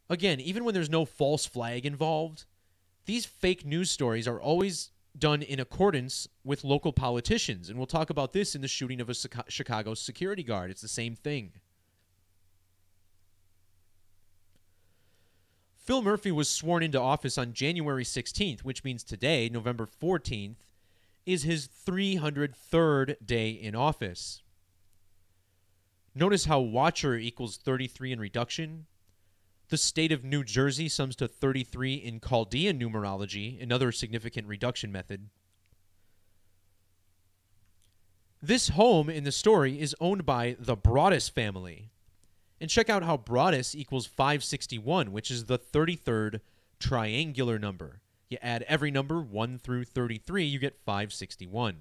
Again, even when there's no false flag involved, these fake news stories are always done in accordance with local politicians. And we'll talk about this in the shooting of a Chicago security guard. It's the same thing. Phil Murphy was sworn into office on January 16th, which means today, November 14th, is his 303rd day in office. Notice how Watcher equals 33 in reduction. The state of New Jersey sums to 33 in Chaldean numerology, another significant reduction method. This home in the story is owned by the Broaddus family. And check out how Broaddus equals 561, which is the 33rd triangular number. You add every number 1 through 33, you get 561.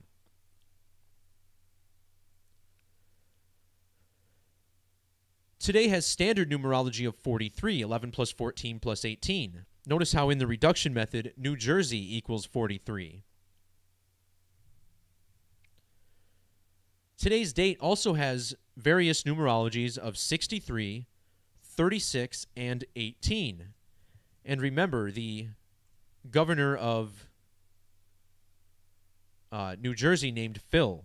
Today has standard numerology of 43, 11 plus 14 plus 18. Notice how in the reduction method, New Jersey equals 43. Today's date also has various numerologies of 63, 36, and 18. And remember, the governor of New Jersey named Phil,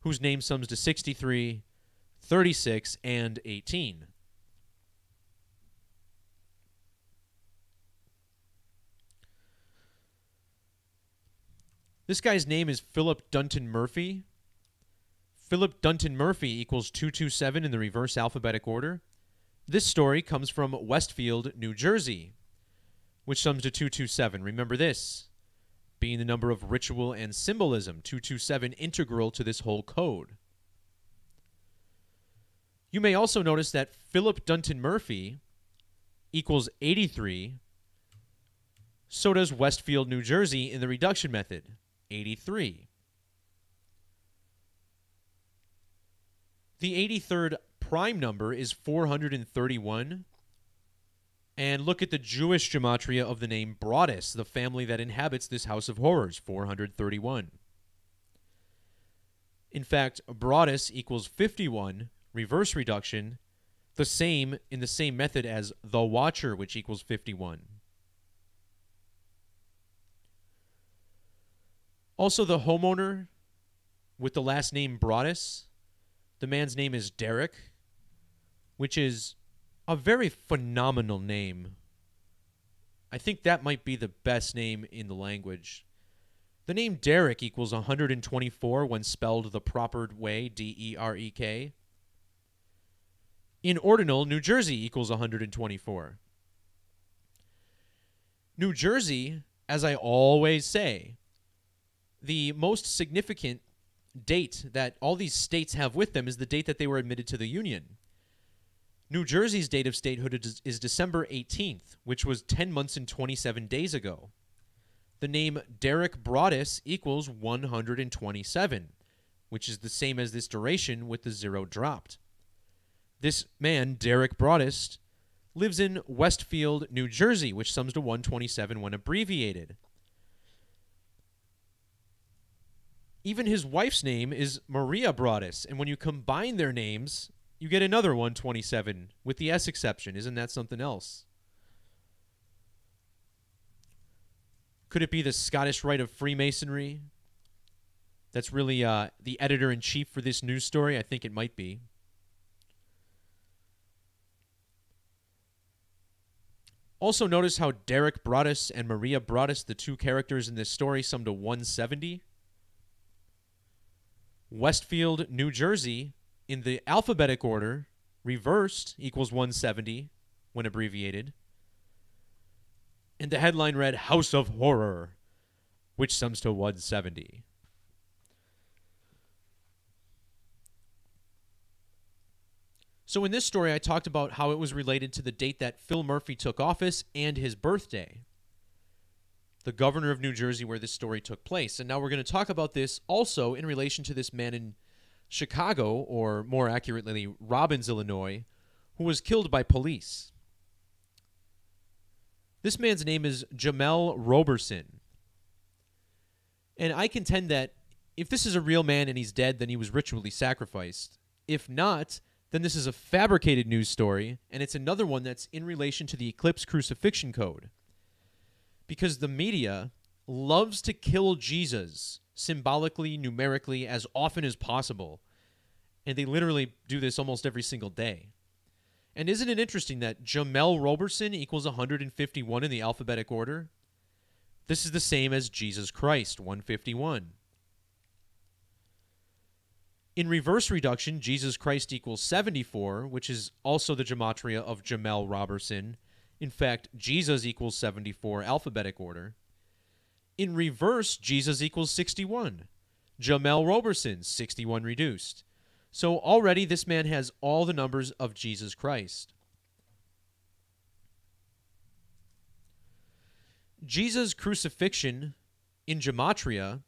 whose name sums to 63, 36, and 18. This guy's name is Philip Dunton Murphy. Philip Dunton Murphy equals 227 in the reverse alphabetic order. This story comes from Westfield, New Jersey, which sums to 227. Remember this, being the number of ritual and symbolism, 227 integral to this whole code. You may also notice that Philip Dunton Murphy equals 83. So does Westfield, New Jersey in the reduction method, 83. The 83rd prime number is 431. And look at the Jewish gematria of the name Broaddus, the family that inhabits this house of horrors, 431. In fact, Broaddus equals 51, reverse reduction, the same in the same method as the Watcher, which equals 51. Also, the homeowner with the last name Broaddus, the man's name is Derek, which is a very phenomenal name. I think that might be the best name in the language. The name Derek equals 124 when spelled the proper way, D-E-R-E-K. In ordinal, New Jersey equals 124. New Jersey, as I always say, the most significant date that all these states have with them is the date that they were admitted to the Union. New Jersey's date of statehood is December 18th, which was 10 months and 27 days ago. The name Derek Broaddus equals 127, which is the same as this duration with the 0 dropped. This man, Derek Broaddus, lives in Westfield, New Jersey, which sums to 127 when abbreviated. Even his wife's name is Maria Broaddus, and when you combine their names, you get another 127 with the S exception. Isn't that something else? Could it be the Scottish Rite of Freemasonry that's really the editor-in-chief for this news story? I think it might be. Also notice how Derek Broaddus and Maria Broaddus, the two characters in this story, sum to 170. Westfield, New Jersey, in the alphabetic order, reversed, equals 170 when abbreviated. And the headline read, House of Horror, which sums to 170. So in this story, I talked about how it was related to the date that Phil Murphy took office and his birthday, the governor of New Jersey where this story took place. And now we're going to talk about this also in relation to this man in Chicago, or more accurately, Robbins, Illinois, who was killed by police. This man's name is Jemel Roberson. And I contend that if this is a real man and he's dead, then he was ritually sacrificed. If not, then this is a fabricated news story, and it's another one that's in relation to the Eclipse Crucifixion Code. Because the media loves to kill Jesus symbolically, numerically, as often as possible. And they literally do this almost every single day. And isn't it interesting that Jemel Roberson equals 151 in the alphabetic order? This is the same as Jesus Christ, 151. In reverse reduction, Jesus Christ equals 74, which is also the gematria of Jemel Roberson. In fact, Jesus equals 74, alphabetic order. In reverse, Jesus equals 61. Jemel Roberson, 61 reduced. So already this man has all the numbers of Jesus Christ. Jesus' crucifixion in gematria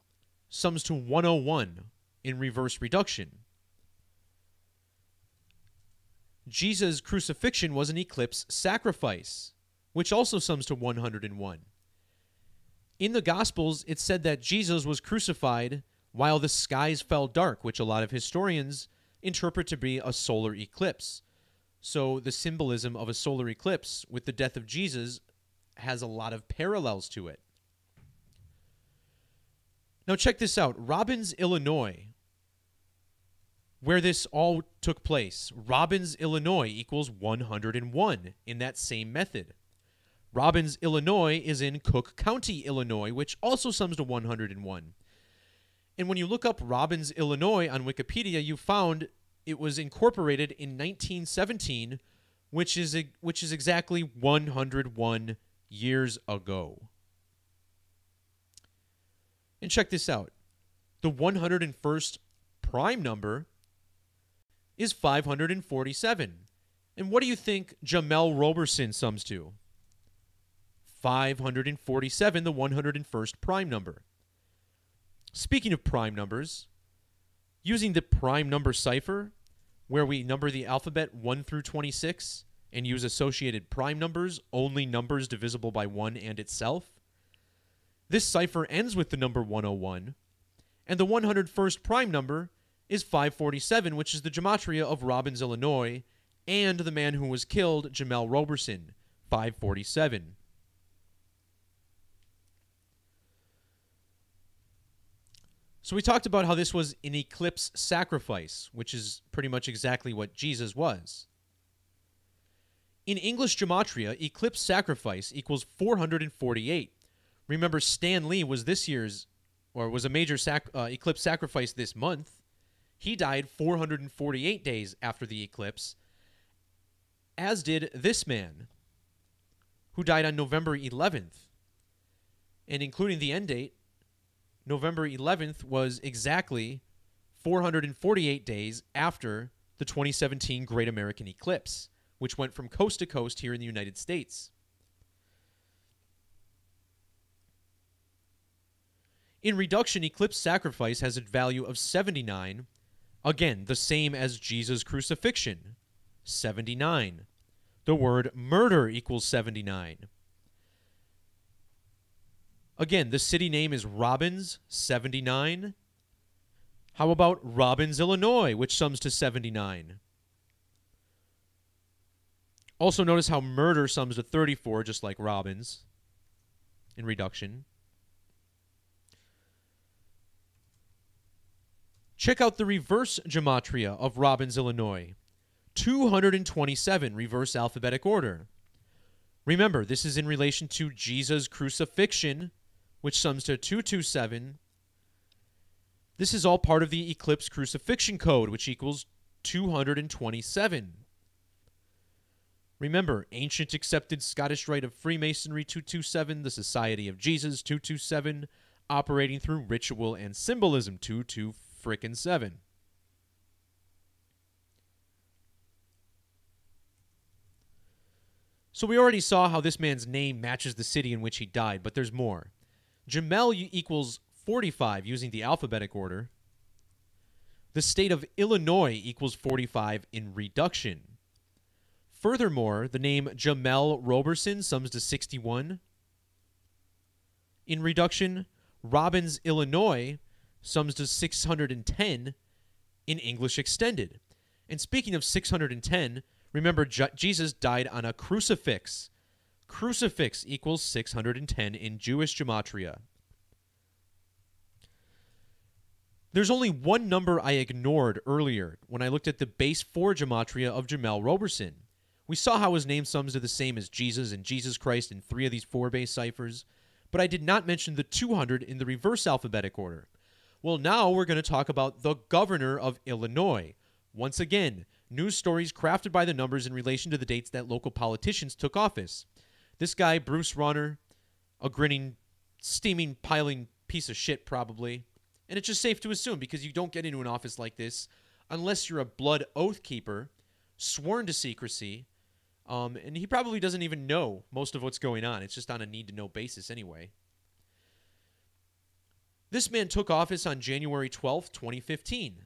sums to 101 in reverse reduction. Jesus' crucifixion was an eclipse sacrifice, which also sums to 101. In the Gospels, it said that Jesus was crucified while the skies fell dark, which a lot of historians interpret to be a solar eclipse. So the symbolism of a solar eclipse with the death of Jesus has a lot of parallels to it. Now check this out. Robbins, Illinois, where this all took place. Robbins, Illinois equals 101 in that same method. Robbins, Illinois is in Cook County, Illinois, which also sums to 101. And when you look up Robbins, Illinois on Wikipedia, you found it was incorporated in 1917, which is exactly 101 years ago. And check this out. The 101st prime number is 547. And what do you think Jemel Roberson sums to? 547, the 101st prime number. Speaking of prime numbers, using the prime number cipher, where we number the alphabet 1 through 26 and use associated prime numbers, only numbers divisible by 1 and itself, this cipher ends with the number 101, and the 101st prime number is 547, which is the gematria of Robbins, Illinois, and the man who was killed, Jemel Roberson, 547. So we talked about how this was an eclipse sacrifice, which is pretty much exactly what Jesus was. In English gematria, eclipse sacrifice equals 448. Remember, Stan Lee was was a major eclipse sacrifice this month. He died 448 days after the eclipse, as did this man, who died on November 11th. And including the end date, November 11th was exactly 448 days after the 2017 Great American Eclipse, which went from coast to coast here in the United States. In reduction, eclipse sacrifice has a value of 79, again, the same as Jesus' crucifixion, 79. The word murder equals 79. Again, the city name is Robbins, 79. How about Robbins, Illinois, which sums to 79? Also notice how murder sums to 34, just like Robbins, in reduction. Check out the reverse gematria of Robbins, Illinois. 227, reverse alphabetic order. Remember, this is in relation to Jesus' crucifixion, which sums to 227. This is all part of the eclipse crucifixion code, which equals 227. Remember, ancient accepted Scottish rite of Freemasonry, 227, the Society of Jesus, 227, operating through ritual and symbolism, 227. So we already saw how this man's name matches the city in which he died, but there's more. Jemel equals 45 using the alphabetic order. The state of Illinois equals 45 in reduction. Furthermore, the name Jemel Roberson sums to 61. In reduction, Robbins, Illinois sums to 610 in English extended. And speaking of 610, remember Jesus died on a crucifix. Crucifix equals 610 in Jewish gematria. There's only one number I ignored earlier when I looked at the base 4 gematria of Jemel Roberson, We saw how his name sums are the same as Jesus and Jesus Christ in 3 of these 4 base ciphers, but I did not mention the 200 in the reverse alphabetic order. Well, now we're going to talk about the governor of Illinois. Once again, news stories crafted by the numbers in relation to the dates that local politicians took office. This guy, Bruce Runner, a grinning, steaming, piling piece of shit probably. And it's just safe to assume because you don't get into an office like this unless you're a blood oath keeper, sworn to secrecy, and he probably doesn't even know most of what's going on. It's just on a need-to-know basis anyway. This man took office on January 12th, 2015.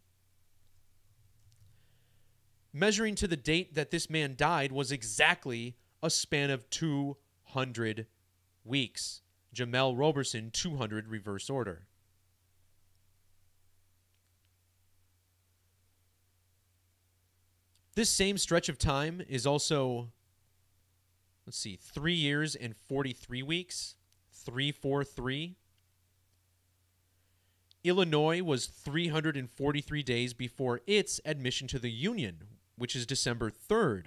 Measuring to the date that this man died was exactly a span of 200 weeks. Jemel Roberson, 200 reverse order. This same stretch of time is also, 3 years and 43 weeks. 343. Illinois was 343 days before its admission to the Union, which is December 3rd.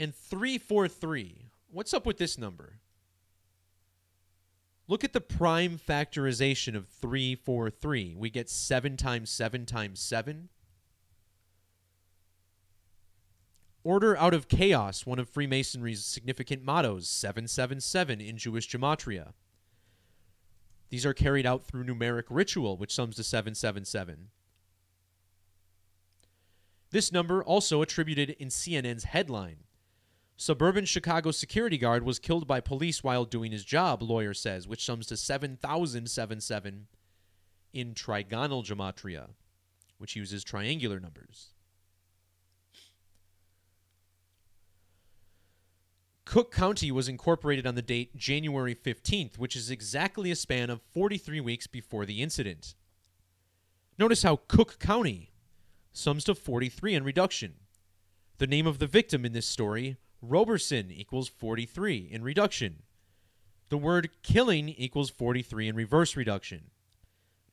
And 343, what's up with this number? Look at the prime factorization of 343. We get 7 times 7 times 7. Order out of chaos, one of Freemasonry's significant mottos, 777 in Jewish Gematria. These are carried out through numeric ritual, which sums to 777. This number also attributed in CNN's headline. Suburban Chicago security guard was killed by police while doing his job, lawyer says, which sums to 7,077 in trigonal gematria, which uses triangular numbers. Cook County was incorporated on the date January 15th, which is exactly a span of 43 weeks before the incident. Notice how Cook County sums to 43 in reduction. The name of the victim in this story, Roberson, equals 43 in reduction. The word killing equals 43 in reverse reduction.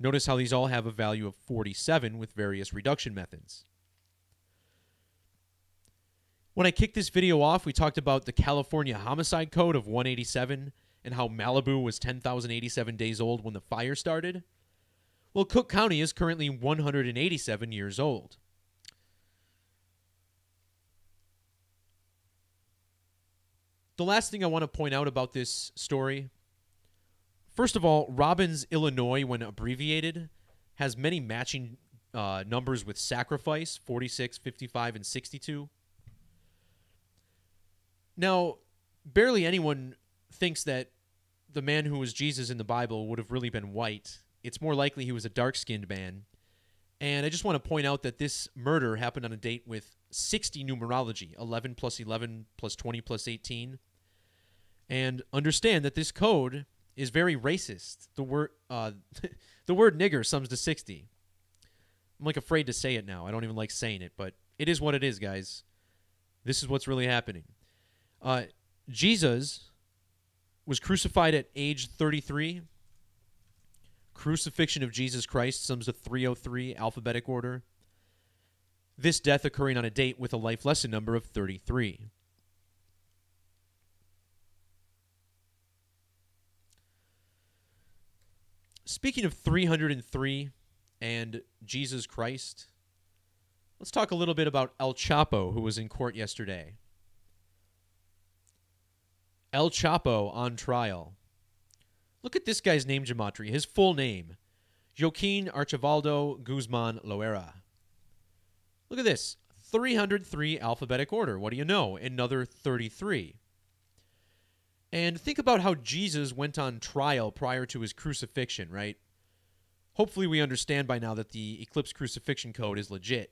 Notice how these all have a value of 47 with various reduction methods. When I kicked this video off, we talked about the California Homicide Code of 187 and how Malibu was 10,087 days old when the fire started. Well, Cook County is currently 187 years old. The last thing I want to point out about this story, first of all, Robbins, Illinois, when abbreviated, has many matching numbers with sacrifice, 46, 55, and 62. Now, barely anyone thinks that the man who was Jesus in the Bible would have really been white. It's more likely he was a dark-skinned man. And I just want to point out that this murder happened on a date with 60 numerology, 11 plus 11 plus 20 plus 18. And understand that this code is very racist. The word nigger sums to 60. I'm like afraid to say it now. I don't even like saying it, but it is what it is, guys. This is what's really happening. Jesus was crucified at age 33. Crucifixion of Jesus Christ sums to 303 alphabetic order. This death occurring on a date with a life lesson number of 33. Speaking of 303 and Jesus Christ, let's talk a little bit about El Chapo, who was in court yesterday. El Chapo on trial. Look at this guy's name gematria, his full name. Joaquin Archivaldo Guzman Loera. Look at this. 303 alphabetic order. What do you know? Another 33. And think about how Jesus went on trial prior to his crucifixion, right? Hopefully we understand by now that the Eclipse Crucifixion Code is legit.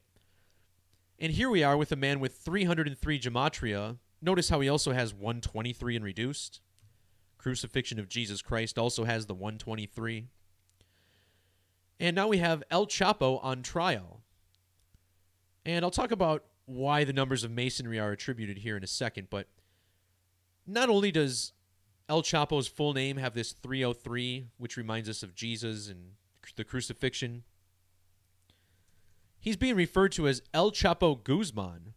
And here we are with a man with 303 gematria. Notice how he also has 123 in reduced. Crucifixion of Jesus Christ also has the 123. And now we have El Chapo on trial. And I'll talk about why the numbers of Masonry are attributed here in a second, but not only does El Chapo's full name have this 303, which reminds us of Jesus and the crucifixion, He's being referred to as El Chapo Guzman.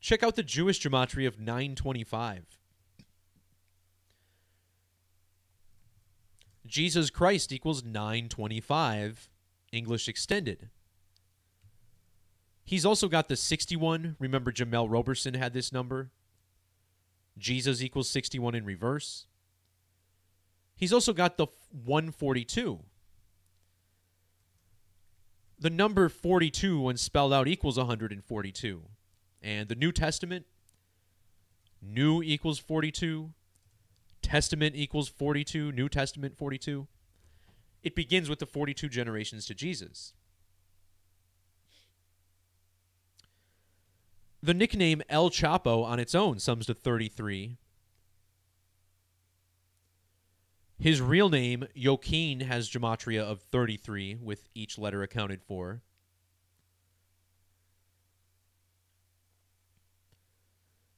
Check out the Jewish gematria of 925. Jesus Christ equals 925, English extended. He's also got the 61. Remember, Jemel Roberson had this number. Jesus equals 61 in reverse. He's also got the 142. The number 42, when spelled out, equals 142. And the New Testament, new equals 42. Testament equals 42. New Testament 42. It begins with the 42 generations to Jesus. The nickname El Chapo on its own sums to 33. His real name, Joaquin, has gematria of 33, with each letter accounted for.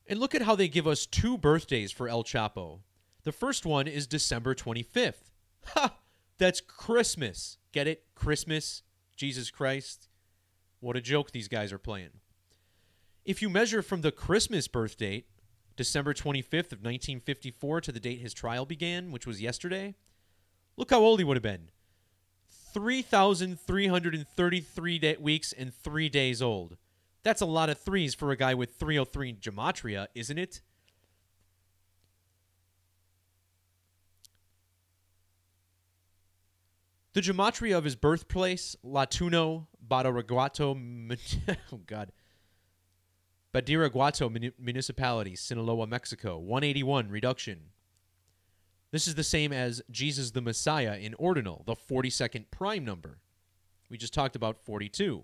And look at how they give us two birthdays for El Chapo. The first one is December 25th. Ha! That's Christmas. Get it? Christmas. Jesus Christ. What a joke these guys are playing. If you measure from the Christmas birth date, December 25th of 1954, to the date his trial began, which was yesterday, look how old he would have been. 3,333 weeks and 3 days old. That's a lot of threes for a guy with 303 gematria, isn't it? The gematria of his birthplace, Latuno, Badiraguato, oh God, Badiraguato Municipality, Sinaloa, Mexico, 181 reduction. This is the same as Jesus the Messiah in ordinal, the 42nd prime number. We just talked about 42.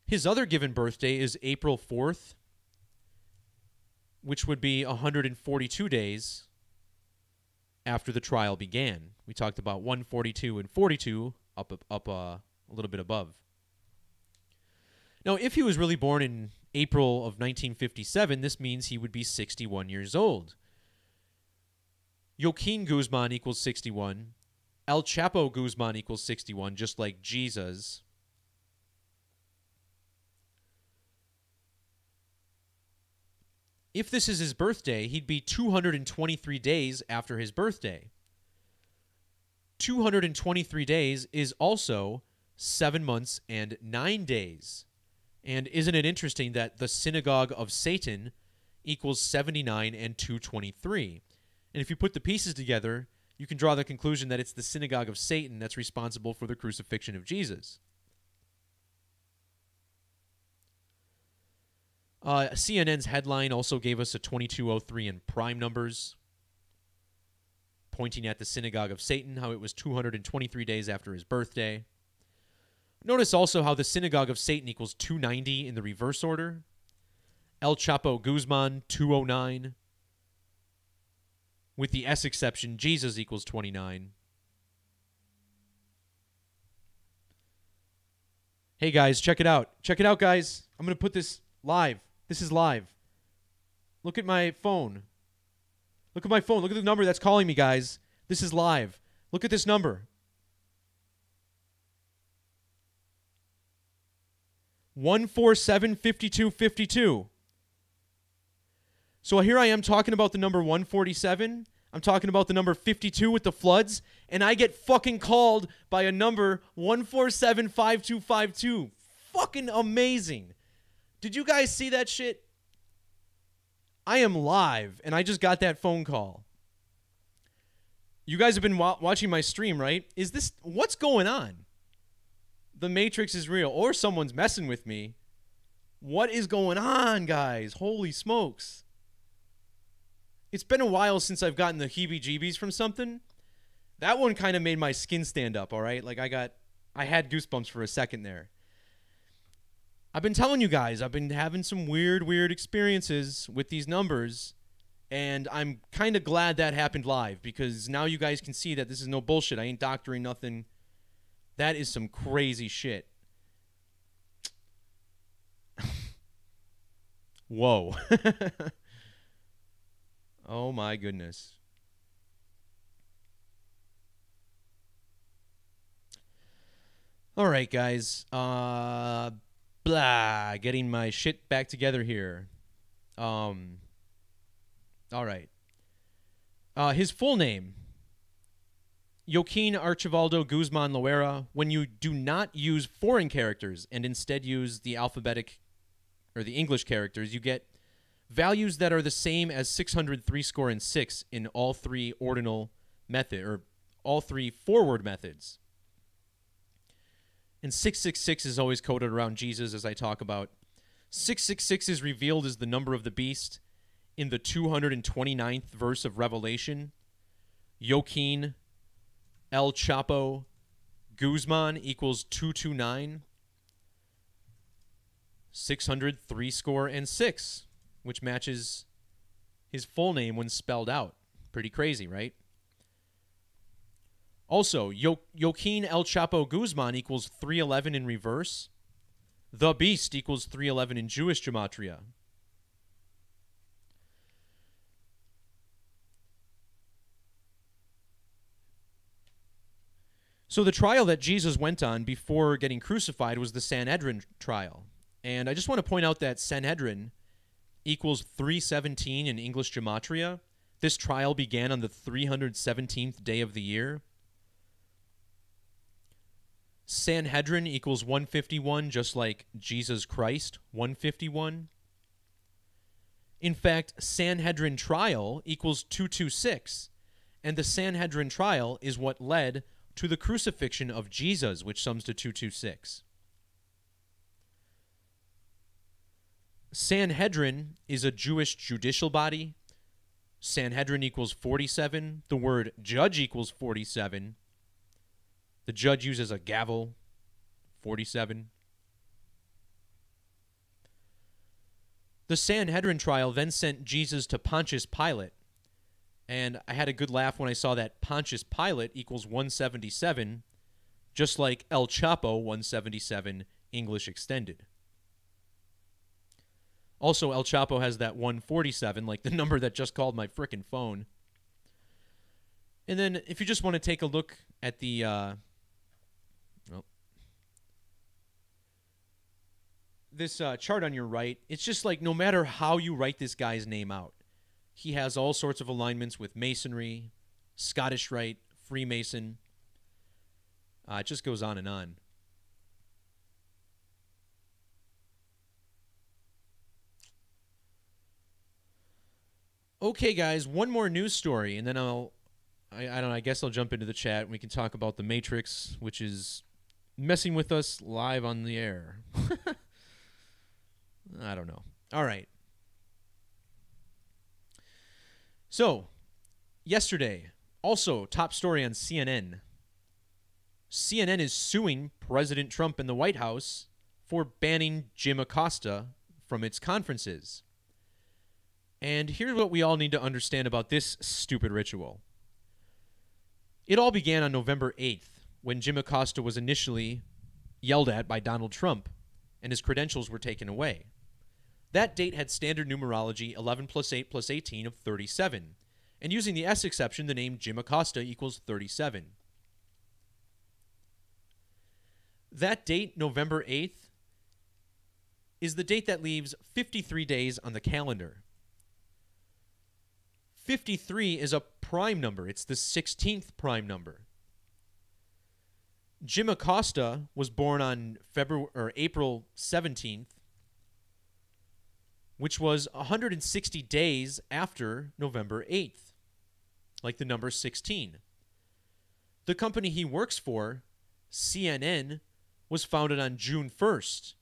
His other given birthday is April 4th, which would be 142 days after the trial began. We talked about 142 and 42 up a little bit above. Now, if he was really born in April of 1957, this means he would be 61 years old. Joaquin Guzman equals 61. El Chapo Guzman equals 61, just like Jesus. If this is his birthday, he'd be 223 days after his birthday. 223 days is also 7 months and 9 days. And isn't it interesting that the synagogue of Satan equals 79 and 223? And if you put the pieces together, you can draw the conclusion that it's the synagogue of Satan that's responsible for the crucifixion of Jesus. CNN's headline also gave us a 2203 in prime numbers, pointing at the synagogue of Satan, how it was 223 days after his birthday. Notice also how the synagogue of Satan equals 290 in the reverse order. El Chapo Guzman, 209. With the S exception, Jesus equals 29. Hey, guys, check it out. Check it out, guys. I'm going to put this live. This is live. Look at my phone. Look at my phone. Look at the number that's calling me, guys. This is live. Look at this number. 147-5252. So here I am talking about the number 147. I'm talking about the number 52 with the floods, and I get fucking called by a number 147-5252. Fucking amazing. Did you guys see that shit? I am live, and I just got that phone call. You guys have been watching my stream, right? What's going on? The Matrix is real, or someone's messing with me. What is going on, guys? Holy smokes. It's been a while since I've gotten the heebie-jeebies from something. That one kind of made my skin stand up, all right? Like, I had goosebumps for a second there. I've been telling you guys, I've been having some weird experiences with these numbers, and I'm kind of glad that happened live, because now you guys can see that this is no bullshit. I ain't doctoring nothing. That is some crazy shit. Whoa. Oh my goodness. All right, guys. Getting my shit back together here. Um, all right. His full name, Joaquin Archibaldo Guzman Loera. When you do not use foreign characters and instead use the alphabetic or the English characters, you get values that are the same as 603 score and 6 in all three ordinal method or all three forward methods. And 666 is always coded around Jesus, as I talk about. 666 is revealed as the number of the beast in the 229th verse of Revelation. Joaquin El Chapo Guzman equals 229. 603 score and 6, which matches his full name when spelled out. Pretty crazy, right? Also, Joaquin El Chapo Guzman equals 311 in reverse. The Beast equals 311 in Jewish Gematria. So the trial that Jesus went on before getting crucified was the Sanhedrin trial. And I just want to point out that Sanhedrin equals 317 in English Gematria. This trial began on the 317th day of the year. Sanhedrin equals 151, just like Jesus Christ, 151. In fact, Sanhedrin trial equals 226, and the Sanhedrin trial is what led to the crucifixion of Jesus, which sums to 226. Sanhedrin is a Jewish judicial body. Sanhedrin equals 47. The word judge equals 47. The judge uses a gavel, 47. The Sanhedrin trial then sent Jesus to Pontius Pilate. And I had a good laugh when I saw that Pontius Pilate equals 177, just like El Chapo 177, English extended. Also, El Chapo has that 147, like the number that just called my frickin' phone. And then if you just want to take a look at the this chart on your right, it's just like no matter how you write this guy's name out, he has all sorts of alignments with Masonry, Scottish Rite, Freemason. It just goes on and on. Okay, guys, one more news story, and then I don't know, I guess I'll jump into the chat and we can talk about the Matrix, which is messing with us live on the air. I don't know. All right. So, yesterday, also top story on CNN. CNN is suing President Trump and the White House for banning Jim Acosta from its conferences. And here's what we all need to understand about this stupid ritual. It all began on November 8th, when Jim Acosta was initially yelled at by Donald Trump, and his credentials were taken away. That date had standard numerology 11 plus 8 plus 18 of 37, and using the S exception, the name Jim Acosta equals 37. That date, November 8th, is the date that leaves 53 days on the calendar. 53 is a prime number. It's the 16th prime number. Jim Acosta was born on April 17th, which was 160 days after November 8th, like the number 16. The company he works for, CNN, was founded on June 1st,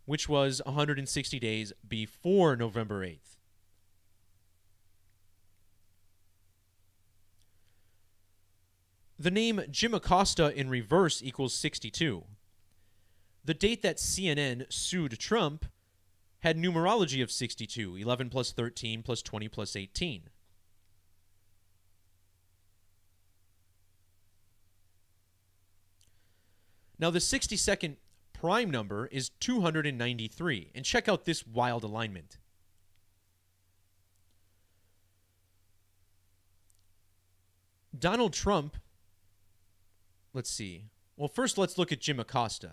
which was 160 days before November 8th. The name Jim Acosta in reverse equals 62. The date that CNN sued Trump had numerology of 62, 11 plus 13 plus 20 plus 18. Now, the 62nd prime number is 293, and check out this wild alignment. Donald Trump, let's see. Well, first let's look at Jim Acosta.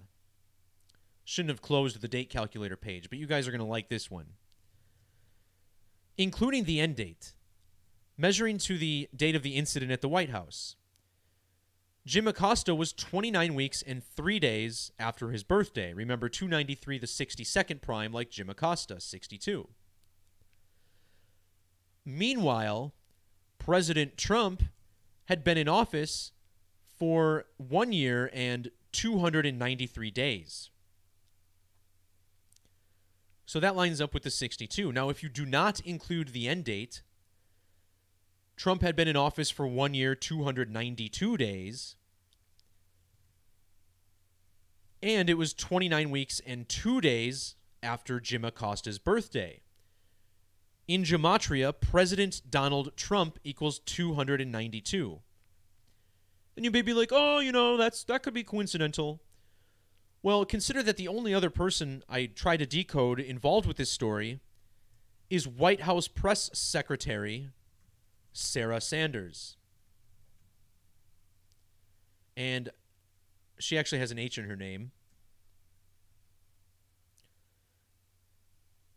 Shouldn't have closed the date calculator page, but you guys are going to like this one. Including the end date, measuring to the date of the incident at the White House. Jim Acosta was 29 weeks and 3 days after his birthday. Remember, 293, the 62nd prime, like Jim Acosta, 62. Meanwhile, President Trump had been in office for 1 year and 293 days. So that lines up with the 62. Now, if you do not include the end date, Trump had been in office for 1 year, 292 days, and it was 29 weeks and 2 days after Jim Acosta's birthday. In Gematria, President Donald Trump equals 292. And you may be like, oh, that could be coincidental. Well, consider that the only other person I try to decode involved with this story is White House Press Secretary Sarah Sanders. And she actually has an H in her name.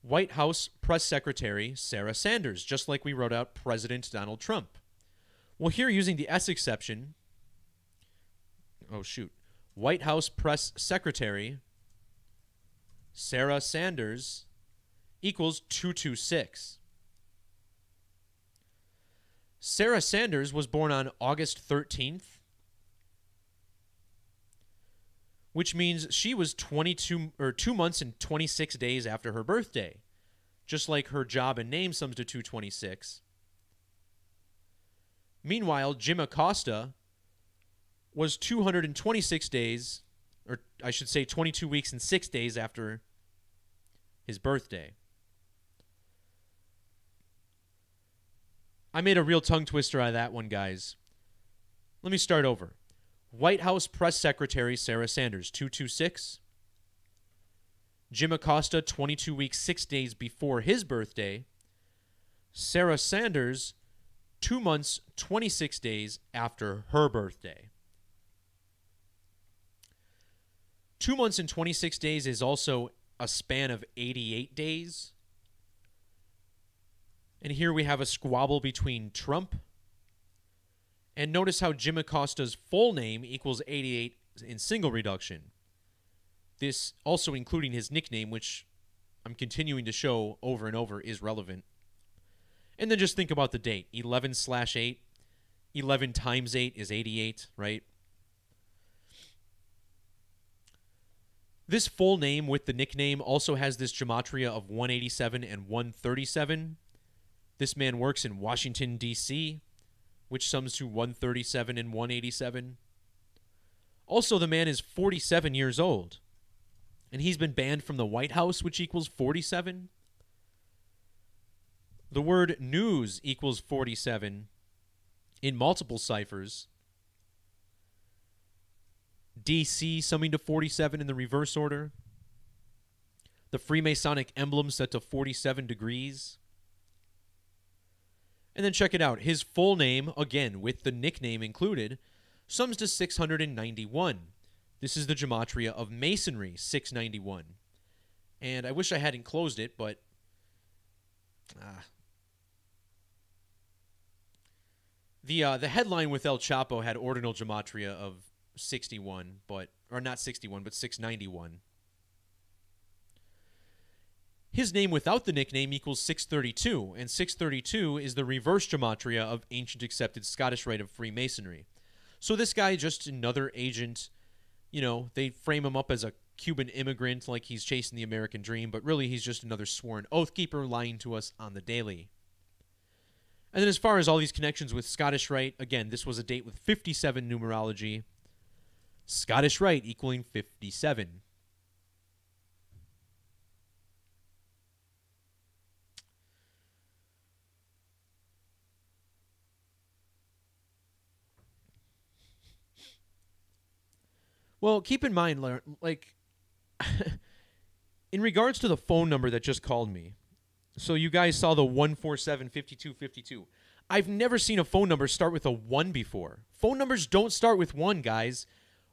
White House Press Secretary Sarah Sanders, just like we wrote out President Donald Trump. Well, here using the S exception, White House Press Secretary Sarah Sanders equals 226. Sarah Sanders was born on August 13th, which means she was 2 months and 26 days after her birthday, just like her job and name sums to 226. Meanwhile, Jim Acosta was 226 days, or I should say 22 weeks and 6 days after his birthday. I made a real tongue twister out of that one, guys. Let me start over. White House Press Secretary Sarah Sanders, 226. Jim Acosta, 22 weeks, 6 days before his birthday. Sarah Sanders, 2 months, 26 days after her birthday. 2 months and 26 days is also a span of 88 days. And here we have a squabble between Trump. And notice how Jim Acosta's full name equals 88 in single reduction. This also including his nickname, which I'm continuing to show over and over is relevant. And then just think about the date. 11/8. 11 times 8 is 88, right? This full name with the nickname also has this gematria of 187 and 137. This man works in Washington, D.C., which sums to 137 and 187. Also, the man is 47 years old, and he's been banned from the White House, which equals 47. The word news equals 47 in multiple ciphers. DC summing to 47 in the reverse order. The Freemasonic emblem set to 47 degrees. And then check it out. His full name, again, with the nickname included, sums to 691. This is the gematria of Masonry, 691. And I wish I hadn't closed it, but the headline with El Chapo had ordinal gematria of 61, but 691. His name without the nickname equals 632, and 632 is the reverse gematria of ancient accepted Scottish rite of Freemasonry. So this guy, just another agent, they frame him up as a Cuban immigrant like he's chasing the American dream, but really he's just another sworn oath keeper lying to us on the daily. And then as far as all these connections with Scottish rite, again, this was a date with 57 numerology. Scottish rite equaling 57. Well, keep in mind, like, in regards to the phone number that just called me, so you guys saw the 147-5252. I've never seen a phone number start with a 1 before. Phone numbers don't start with 1, guys.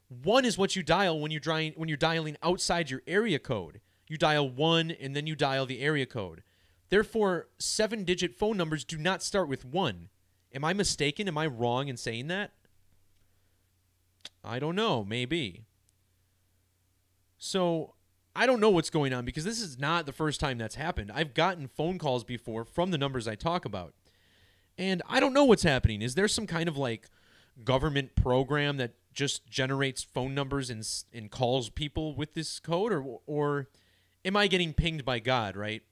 1 is what you dial when you're dialing outside your area code. You dial 1 and then you dial the area code. Therefore, 7-digit phone numbers do not start with 1. Am I mistaken? Am I wrong in saying that? I don't know. Maybe. So, I don't know what's going on because this is not the first time that's happened. I've gotten phone calls before from the numbers I talk about. And I don't know what's happening. Is there some kind of like government program that just generates phone numbers and calls people with this code? Or am I getting pinged by God, right?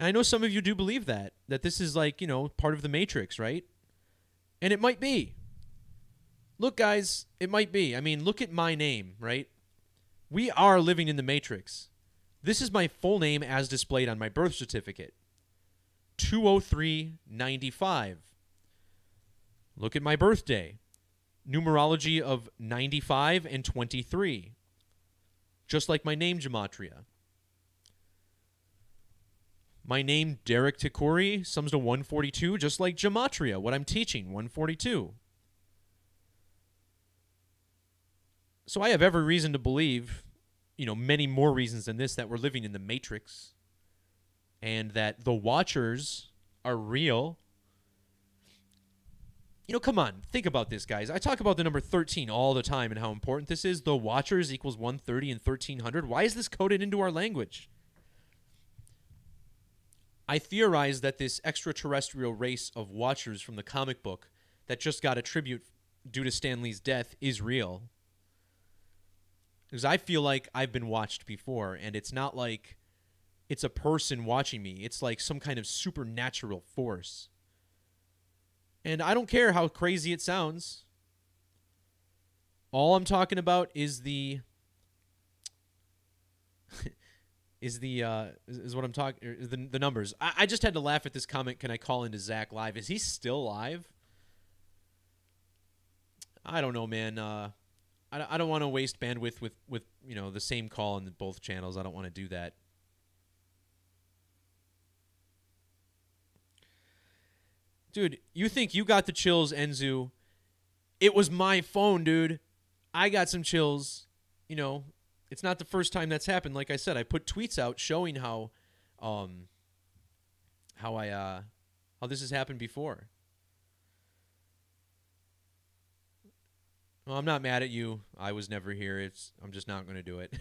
I know some of you do believe that this is like, part of the Matrix, right? And it might be. Look, guys, it might be. I mean, look at my name, right? We are living in the Matrix. This is my full name as displayed on my birth certificate. 20395. Look at my birthday. Numerology of 95 and 23. Just like my name, Gematria. My name, Derek Tikuri, sums to 142, just like Gematria, what I'm teaching, 142. So I have every reason to believe, many more reasons than this, that we're living in the Matrix and that the Watchers are real. Come on, think about this, guys. I talk about the number 13 all the time and how important this is. The Watchers equals 130 and 1300. Why is this coded into our language? I theorize that this extraterrestrial race of Watchers from the comic book that just got a tribute due to Stan Lee's death is real. Because I feel like I've been watched before, and it's not like it's a person watching me. It's like some kind of supernatural force. And I don't care how crazy it sounds. All I'm talking about is the is what I'm talking is the numbers. I just had to laugh at this comment. Can I call into Zach live? Is he still live? I don't know, man. I don't want to waste bandwidth with the same call on both channels. I don't want to do that. Dude, you think you got the chills, Enzu? It was my phone, dude. I got some chills. It's not the first time that's happened. Like I said, I put tweets out showing how this has happened before. Well, I'm not mad at you. I was never here. I'm just not going to do it.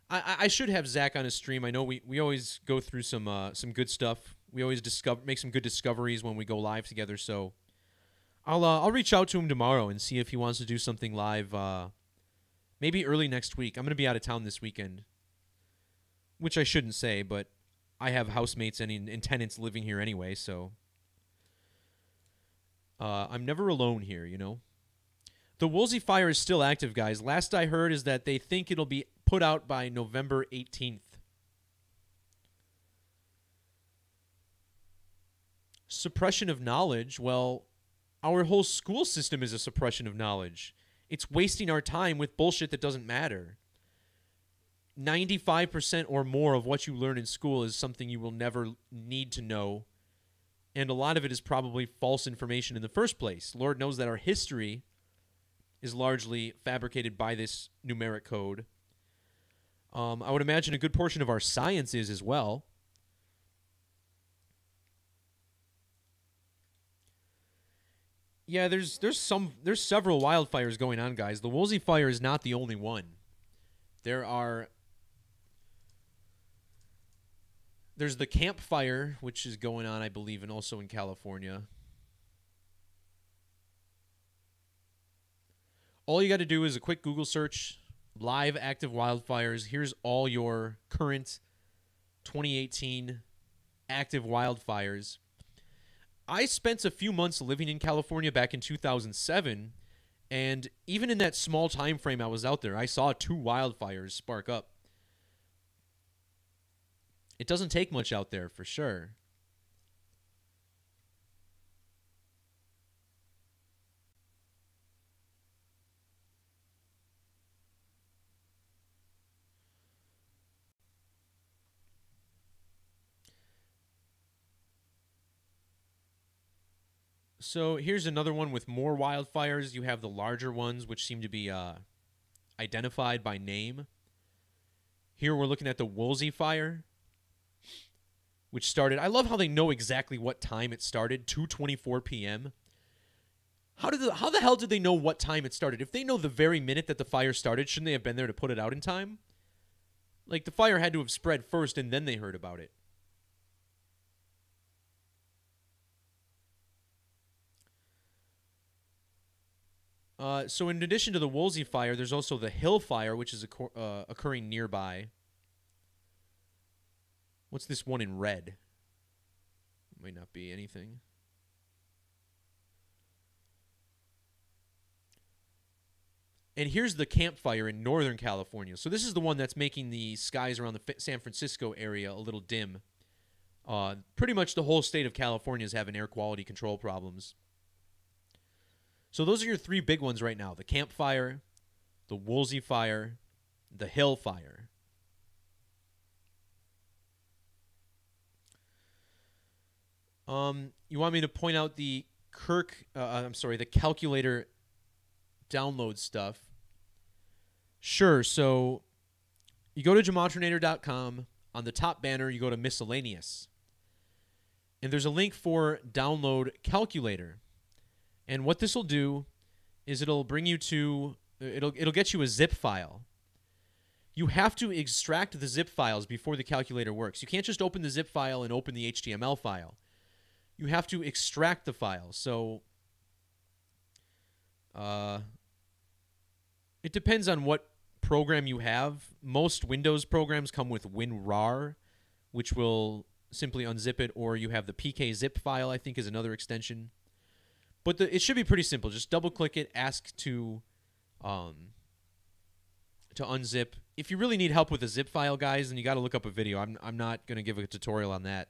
I should have Zach on his stream. I know we always go through some good stuff. We always make some good discoveries when we go live together. So I'll reach out to him tomorrow and see if he wants to do something live. Maybe early next week. I'm going to be out of town this weekend, which I shouldn't say, but I have housemates and tenants living here anyway, so I'm never alone here, The Woolsey fire is still active, guys. Last I heard is that they think it'll be put out by November 18th. Suppression of knowledge. Well, our whole school system is a suppression of knowledge. It's wasting our time with bullshit that doesn't matter. 95% or more of what you learn in school is something you will never need to know. And a lot of it is probably false information in the first place. Lord knows that our history is largely fabricated by this numeric code. I would imagine a good portion of our science is as well. Yeah, there's several wildfires going on, guys. The Woolsey fire is not the only one. There's the campfire, which is going on, I believe, and also in California. All you got to do is a quick Google search, live active wildfires. Here's all your current 2018 active wildfires. I spent a few months living in California back in 2007, and even in that small time frame I was out there, I saw 2 wildfires spark up. It doesn't take much out there, for sure. So here's another one with more wildfires. You have the larger ones, which seem to be identified by name. Here we're looking at the Woolsey fire, which started. I love how they know exactly what time it started, 2:24 p.m. How the hell did they know what time it started? If they know the very minute that the fire started, shouldn't they have been there to put it out in time? Like, the fire had to have spread first, and then they heard about it. So in addition to the Woolsey fire, there's also the Hill fire, which is occurring nearby. What's this one in red? Might not be anything. And here's the campfire in Northern California. So this is the one that's making the skies around the San Francisco area a little dim. Pretty much the whole state of California is having air quality control problems. So those are your three big ones right now. The campfire, the Woolsey fire, the Hill fire. You want me to point out the the calculator download stuff? Sure. So you go to gematrinator.com. On the top banner, you go to miscellaneous. And there's a link for download calculator. And what this will do is it'll bring you to, it'll get you a zip file. You have to extract the zip files before the calculator works. You can't just open the zip file and open the HTML file. You have to extract the file. So it depends on what program you have. Most Windows programs come with WinRAR, which will simply unzip it, or you have the PKZip file, I think is another extension. But it should be pretty simple. Just double-click it, ask to unzip. If you really need help with a zip file, guys, then you got to look up a video. I'm not going to give a tutorial on that.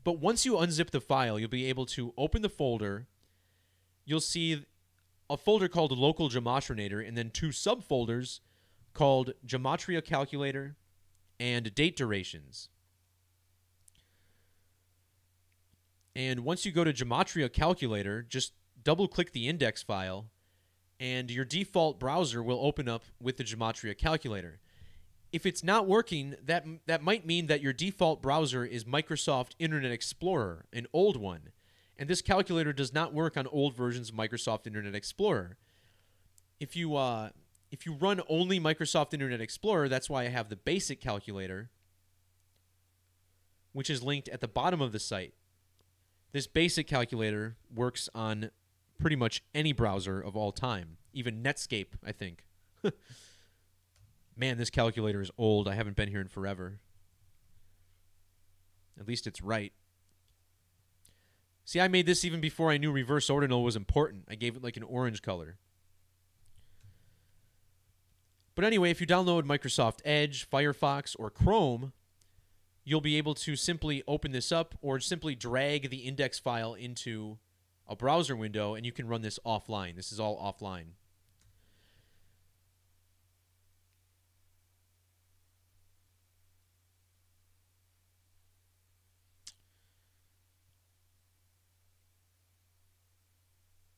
But once you unzip the file, you'll be able to open the folder. You'll see a folder called Local Gematrinator, and then two subfolders called Gematria Calculator and Date Durations. And once you go to Gematria Calculator, just double-click the index file, and your default browser will open up with the Gematria Calculator. If it's not working, that might mean that your default browser is Microsoft Internet Explorer, an old one. And this calculator does not work on old versions of Microsoft Internet Explorer. If you run only Microsoft Internet Explorer, that's why I have the basic calculator, which is linked at the bottom of the site. This basic calculator works on pretty much any browser of all time, even Netscape, I think. Man, this calculator is old. I haven't been here in forever. At least it's right. See, I made this even before I knew reverse ordinal was important. I gave it like an orange color. But anyway, if you download Microsoft Edge, Firefox, or Chrome, you'll be able to simply open this up or simply drag the index file into a browser window, and you can run this offline. This is all offline.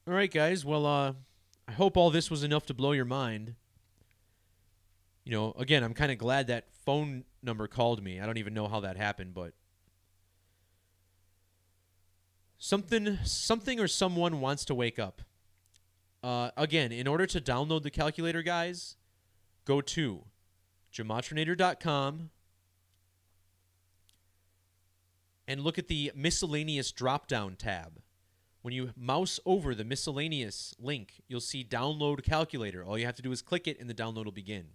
All right, guys. Well, I hope all this was enough to blow your mind. You know, again, I'm kind of glad that phone number called me. I don't even know how that happened, but something or someone wants to wake up. Again, in order to download the calculator, guys, go to gematrinator.com and look at the miscellaneous drop-down tab. When you mouse over the miscellaneous link, you'll see download calculator. All you have to do is click it and the download will begin.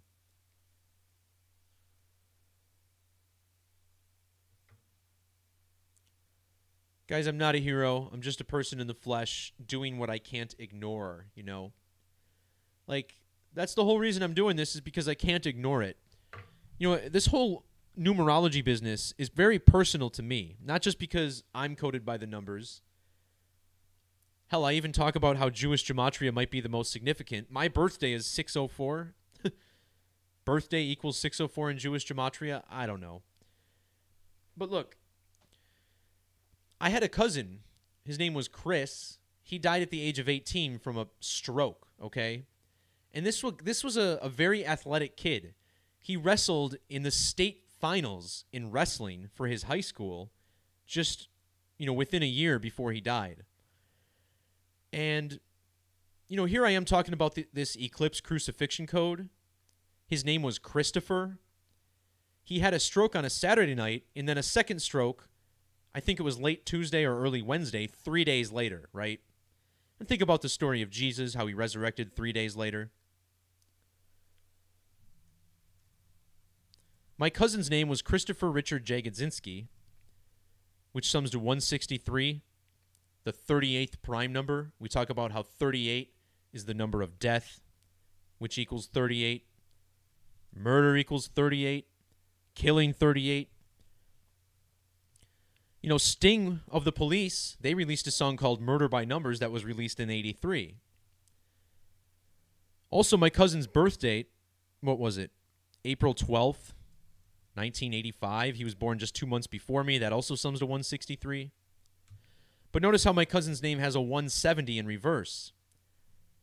Guys, I'm not a hero. I'm just a person in the flesh doing what I can't ignore, you know? Like, that's the whole reason I'm doing this, is because I can't ignore it. You know, this whole numerology business is very personal to me, not just because I'm coded by the numbers. Hell, I even talk about how Jewish gematria might be the most significant. My birthday is 604. Birthday equals 604 in Jewish gematria? I don't know. But look, I had a cousin. His name was Chris. he died at the age of 18 from a stroke, okay? And this was a very athletic kid. He wrestled in the state finals in wrestling for his high school just, within a year before he died. And, here I am talking about this eclipse crucifixion code. His name was Christopher. He had a stroke on a Saturday night, and then a second stroke, I think it was late Tuesday or early Wednesday, 3 days later, right? And think about the story of Jesus, how he resurrected 3 days later. My cousin's name was Christopher Richard Jagodzinski, which sums to 163, the 38th prime number. We talk about how 38 is the number of death, which equals 38. Murder equals 38. Killing 38. Sting of the Police, they released a song called Murder by Numbers that was released in 83. Also, my cousin's birth date, what was it? April 12th, 1985. He was born just 2 months before me. That also sums to 163. But notice how my cousin's name has a 170 in reverse.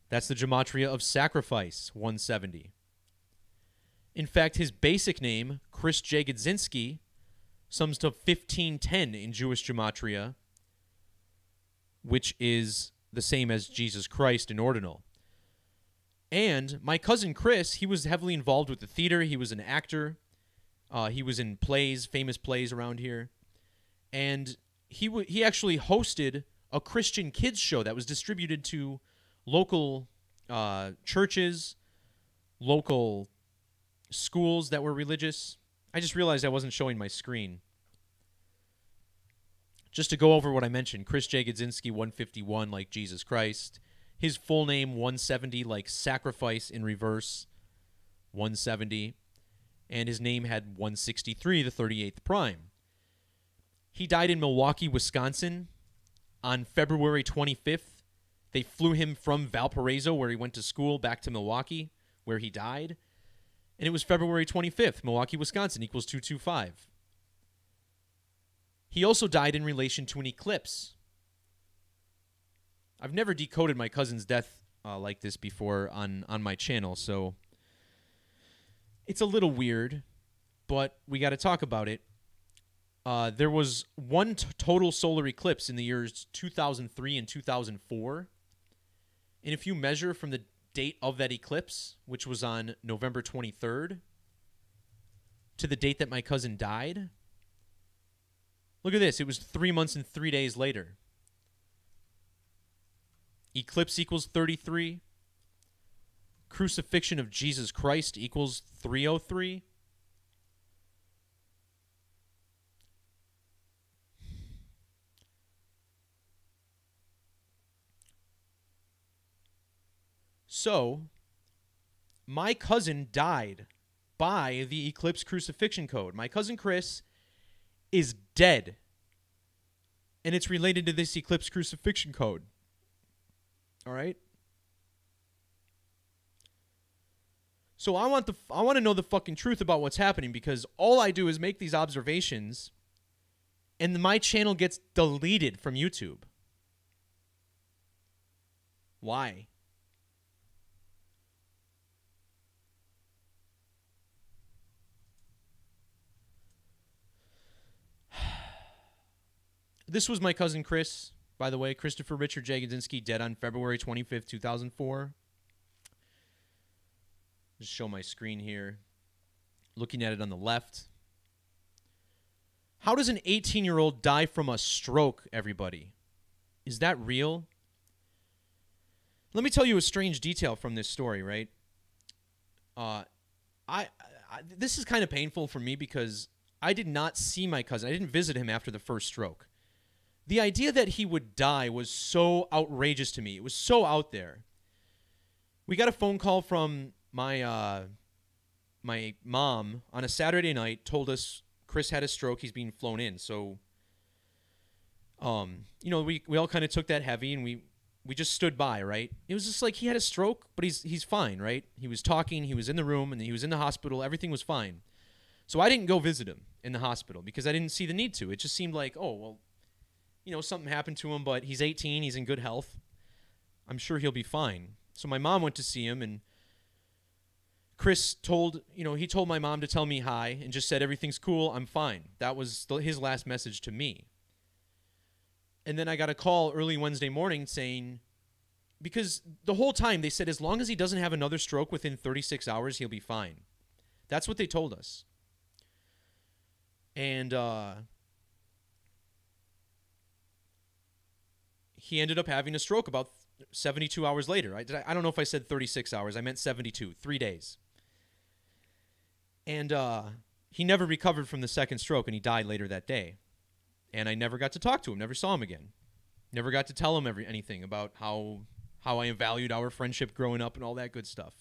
That's the Gematria of sacrifice, 170. In fact, his basic name, Chris Jagodzinski, sums to 1510 in Jewish Gematria, which is the same as Jesus Christ in ordinal. And my cousin Chris, he was heavily involved with the theater. He was an actor. He was in plays, famous plays around here. And he actually hosted a Christian kids show that was distributed to local churches, local schools that were religious. I just realized I wasn't showing my screen. Just to go over what I mentioned, Chris Jagodzinski, 151, like Jesus Christ. His full name, 170, like sacrifice in reverse, 170. And his name had 163, the 38th prime. He died in Milwaukee, Wisconsin on February 25th. They flew him from Valparaiso, where he went to school, back to Milwaukee, where he died. And it was February 25th. Milwaukee, Wisconsin equals 225. He also died in relation to an eclipse. I've never decoded my cousin's death like this before on my channel, so it's a little weird, but we got to talk about it. There was one total solar eclipse in the years 2003 and 2004. And if you measure from the date of that eclipse, which was on November 23rd, to the date that my cousin died, look at this. It was 3 months and 3 days later. Eclipse equals 33. Crucifixion of Jesus Christ equals 303. So, my cousin died by the eclipse crucifixion code. My cousin Chris is dead, and it's related to this eclipse crucifixion code. All right? So I want to know the fucking truth about what's happening, because all I do is make these observations and my channel gets deleted from YouTube. Why? This was my cousin Chris, by the way, Christopher Richard Jagodzinski, dead on February 25th, 2004. Just show my screen here. Looking at it on the left. How does an 18-year-old die from a stroke, everybody? Is that real? Let me tell you a strange detail from this story, right? This is kind of painful for me because I did not see my cousin. I didn't visit him after the first stroke. The idea that he would die was so outrageous to me. It was so out there. We got a phone call from my mom on a Saturday night, told us Chris had a stroke. He's being flown in. So, we all kind of took that heavy, and we just stood by, right? It was just like he had a stroke, but he's fine, right? He was talking, he was in the room, and he was in the hospital. Everything was fine. So I didn't go visit him in the hospital because I didn't see the need to. It just seemed like, oh, well, something happened to him, but he's 18, he's in good health. I'm sure he'll be fine. So my mom went to see him, and Chris told, he told my mom to tell me hi and just said, everything's cool, I'm fine. That was his last message to me. And then I got a call early Wednesday morning saying, because the whole time they said as long as he doesn't have another stroke within 36 hours, he'll be fine. That's what they told us. And he ended up having a stroke about 72 hours later. I don't know if I said 36 hours. I meant 72, 3 days. And he never recovered from the second stroke, and he died later that day. And I never got to talk to him, never saw him again. Never got to tell him anything about how I valued our friendship growing up and all that good stuff.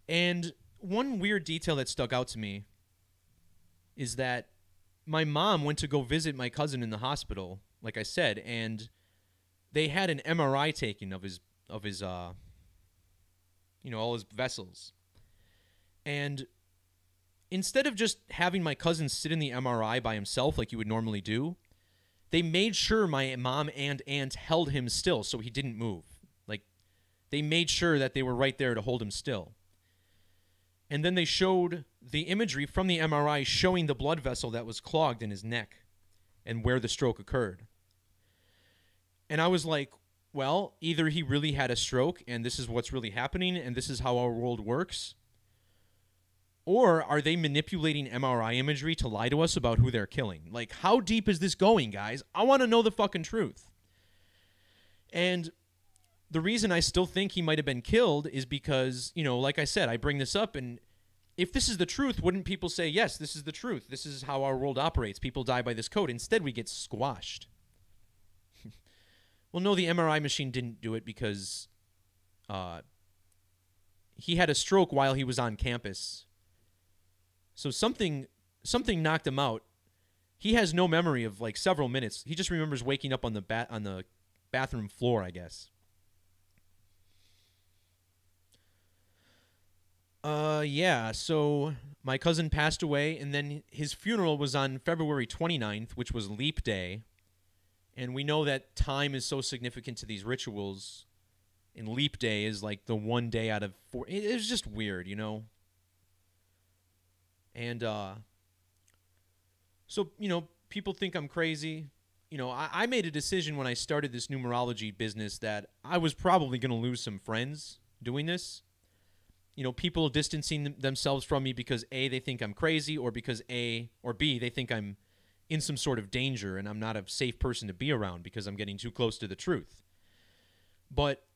And one weird detail that stuck out to me is that my mom went to go visit my cousin in the hospital, like I said, and they had an MRI taken of his all his vessels. And instead of just having my cousin sit in the MRI by himself like you would normally do, they made sure my mom and aunt held him still so he didn't move. Like, they made sure that they were right there to hold him still. And then they showed the imagery from the MRI showing the blood vessel that was clogged in his neck and where the stroke occurred. And I was like, well, either he really had a stroke and this is what's really happening and this is how our world works, or are they manipulating MRI imagery to lie to us about who they're killing? Like, how deep is this going, guys? I want to know the fucking truth. And the reason I still think he might have been killed is because, like I said, I bring this up, and if this is the truth, wouldn't people say, yes, this is the truth. This is how our world operates. People die by this code. Instead, we get squashed. Well, no, the MRI machine didn't do it because he had a stroke while he was on campus. So something knocked him out. He has no memory of like several minutes. He just remembers waking up on the bathroom floor, I guess. Yeah, so my cousin passed away, and then his funeral was on February 29th, which was Leap Day. And we know that time is so significant to these rituals. And Leap Day is like the one day out of 4. It was just weird, And so, people think I'm crazy. I made a decision when I started this numerology business that I was probably going to lose some friends doing this. People distancing themselves from me because A, they think I'm crazy, or because A or B, they think I'm in some sort of danger and I'm not a safe person to be around because I'm getting too close to the truth. But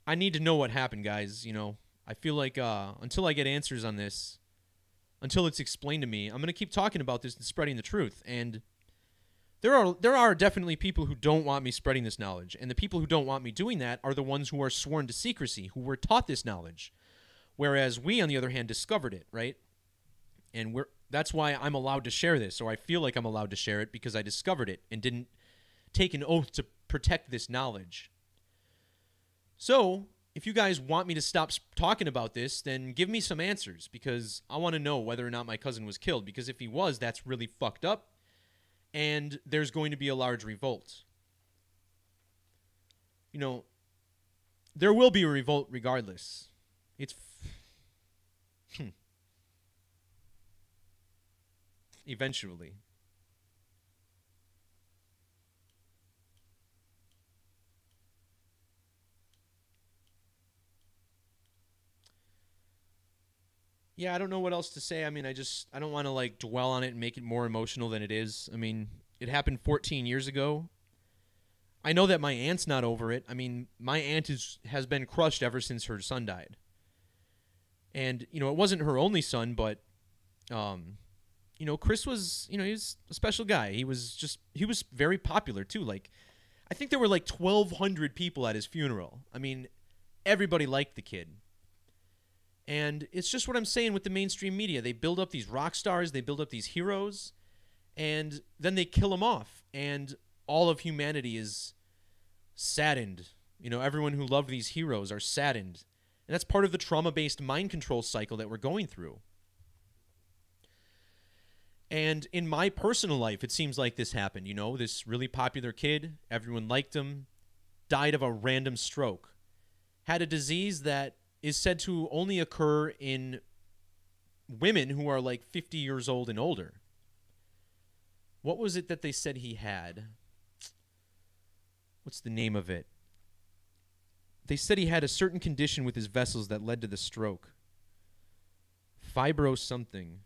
I need to know what happened, guys. I feel like until I get answers on this, until it's explained to me, I'm going to keep talking about this and spreading the truth. And there are definitely people who don't want me spreading this knowledge. And the people who don't want me doing that are the ones who are sworn to secrecy, who were taught this knowledge. Whereas we, on the other hand, discovered it, right? And that's why I'm allowed to share this, or I feel like I'm allowed to share it because I discovered it and didn't take an oath to protect this knowledge. So if you guys want me to stop talking about this, then give me some answers, because I want to know whether or not my cousin was killed, because if he was, that's really fucked up, and there's going to be a large revolt. There will be a revolt regardless. It's eventually. Yeah, I don't know what else to say. I mean, I don't want to like dwell on it and make it more emotional than it is. I mean, it happened 14 years ago. I know that my aunt's not over it. I mean, my aunt has been crushed ever since her son died. And, it wasn't her only son, but, Chris was, he was a special guy. He was very popular too. Like, I think there were like 1,200 people at his funeral. I mean, everybody liked the kid. And it's just what I'm saying with the mainstream media. They build up these rock stars, they build up these heroes, and then they kill them off. And all of humanity is saddened. Everyone who loved these heroes are saddened. And that's part of the trauma-based mind control cycle that we're going through. And in my personal life, it seems like this happened. This really popular kid, everyone liked him, died of a random stroke, had a disease that is said to only occur in women who are like 50 years old and older. What was it that they said he had? What's the name of it? They said he had a certain condition with his vessels that led to the stroke. Fibro something.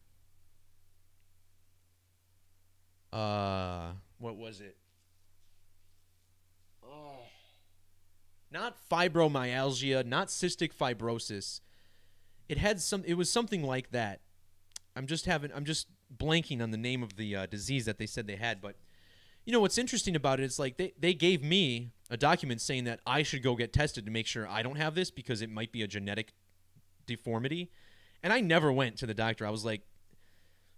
What was it? Oh. Not fibromyalgia, not cystic fibrosis. It was something like that. I'm just blanking on the name of the disease that they said they had, but you know what's interesting about it is like they gave me a document saying that I should go get tested to make sure I don't have this because it might be a genetic deformity. And I never went to the doctor. I was like,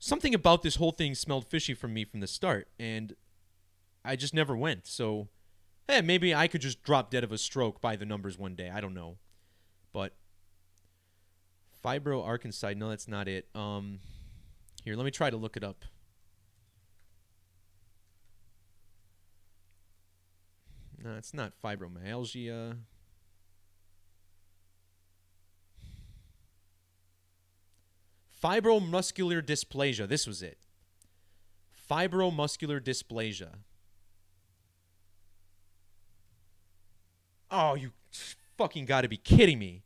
something about this whole thing smelled fishy from me from the start, and I just never went. So, hey, maybe I could just drop dead of a stroke by the numbers one day. I don't know. But fibroarchanside, no, that's not it. Here, let me try to look it up. No, it's not fibromyalgia. Fibromuscular dysplasia. This was it. Fibromuscular dysplasia. Oh, you fucking gotta be kidding me.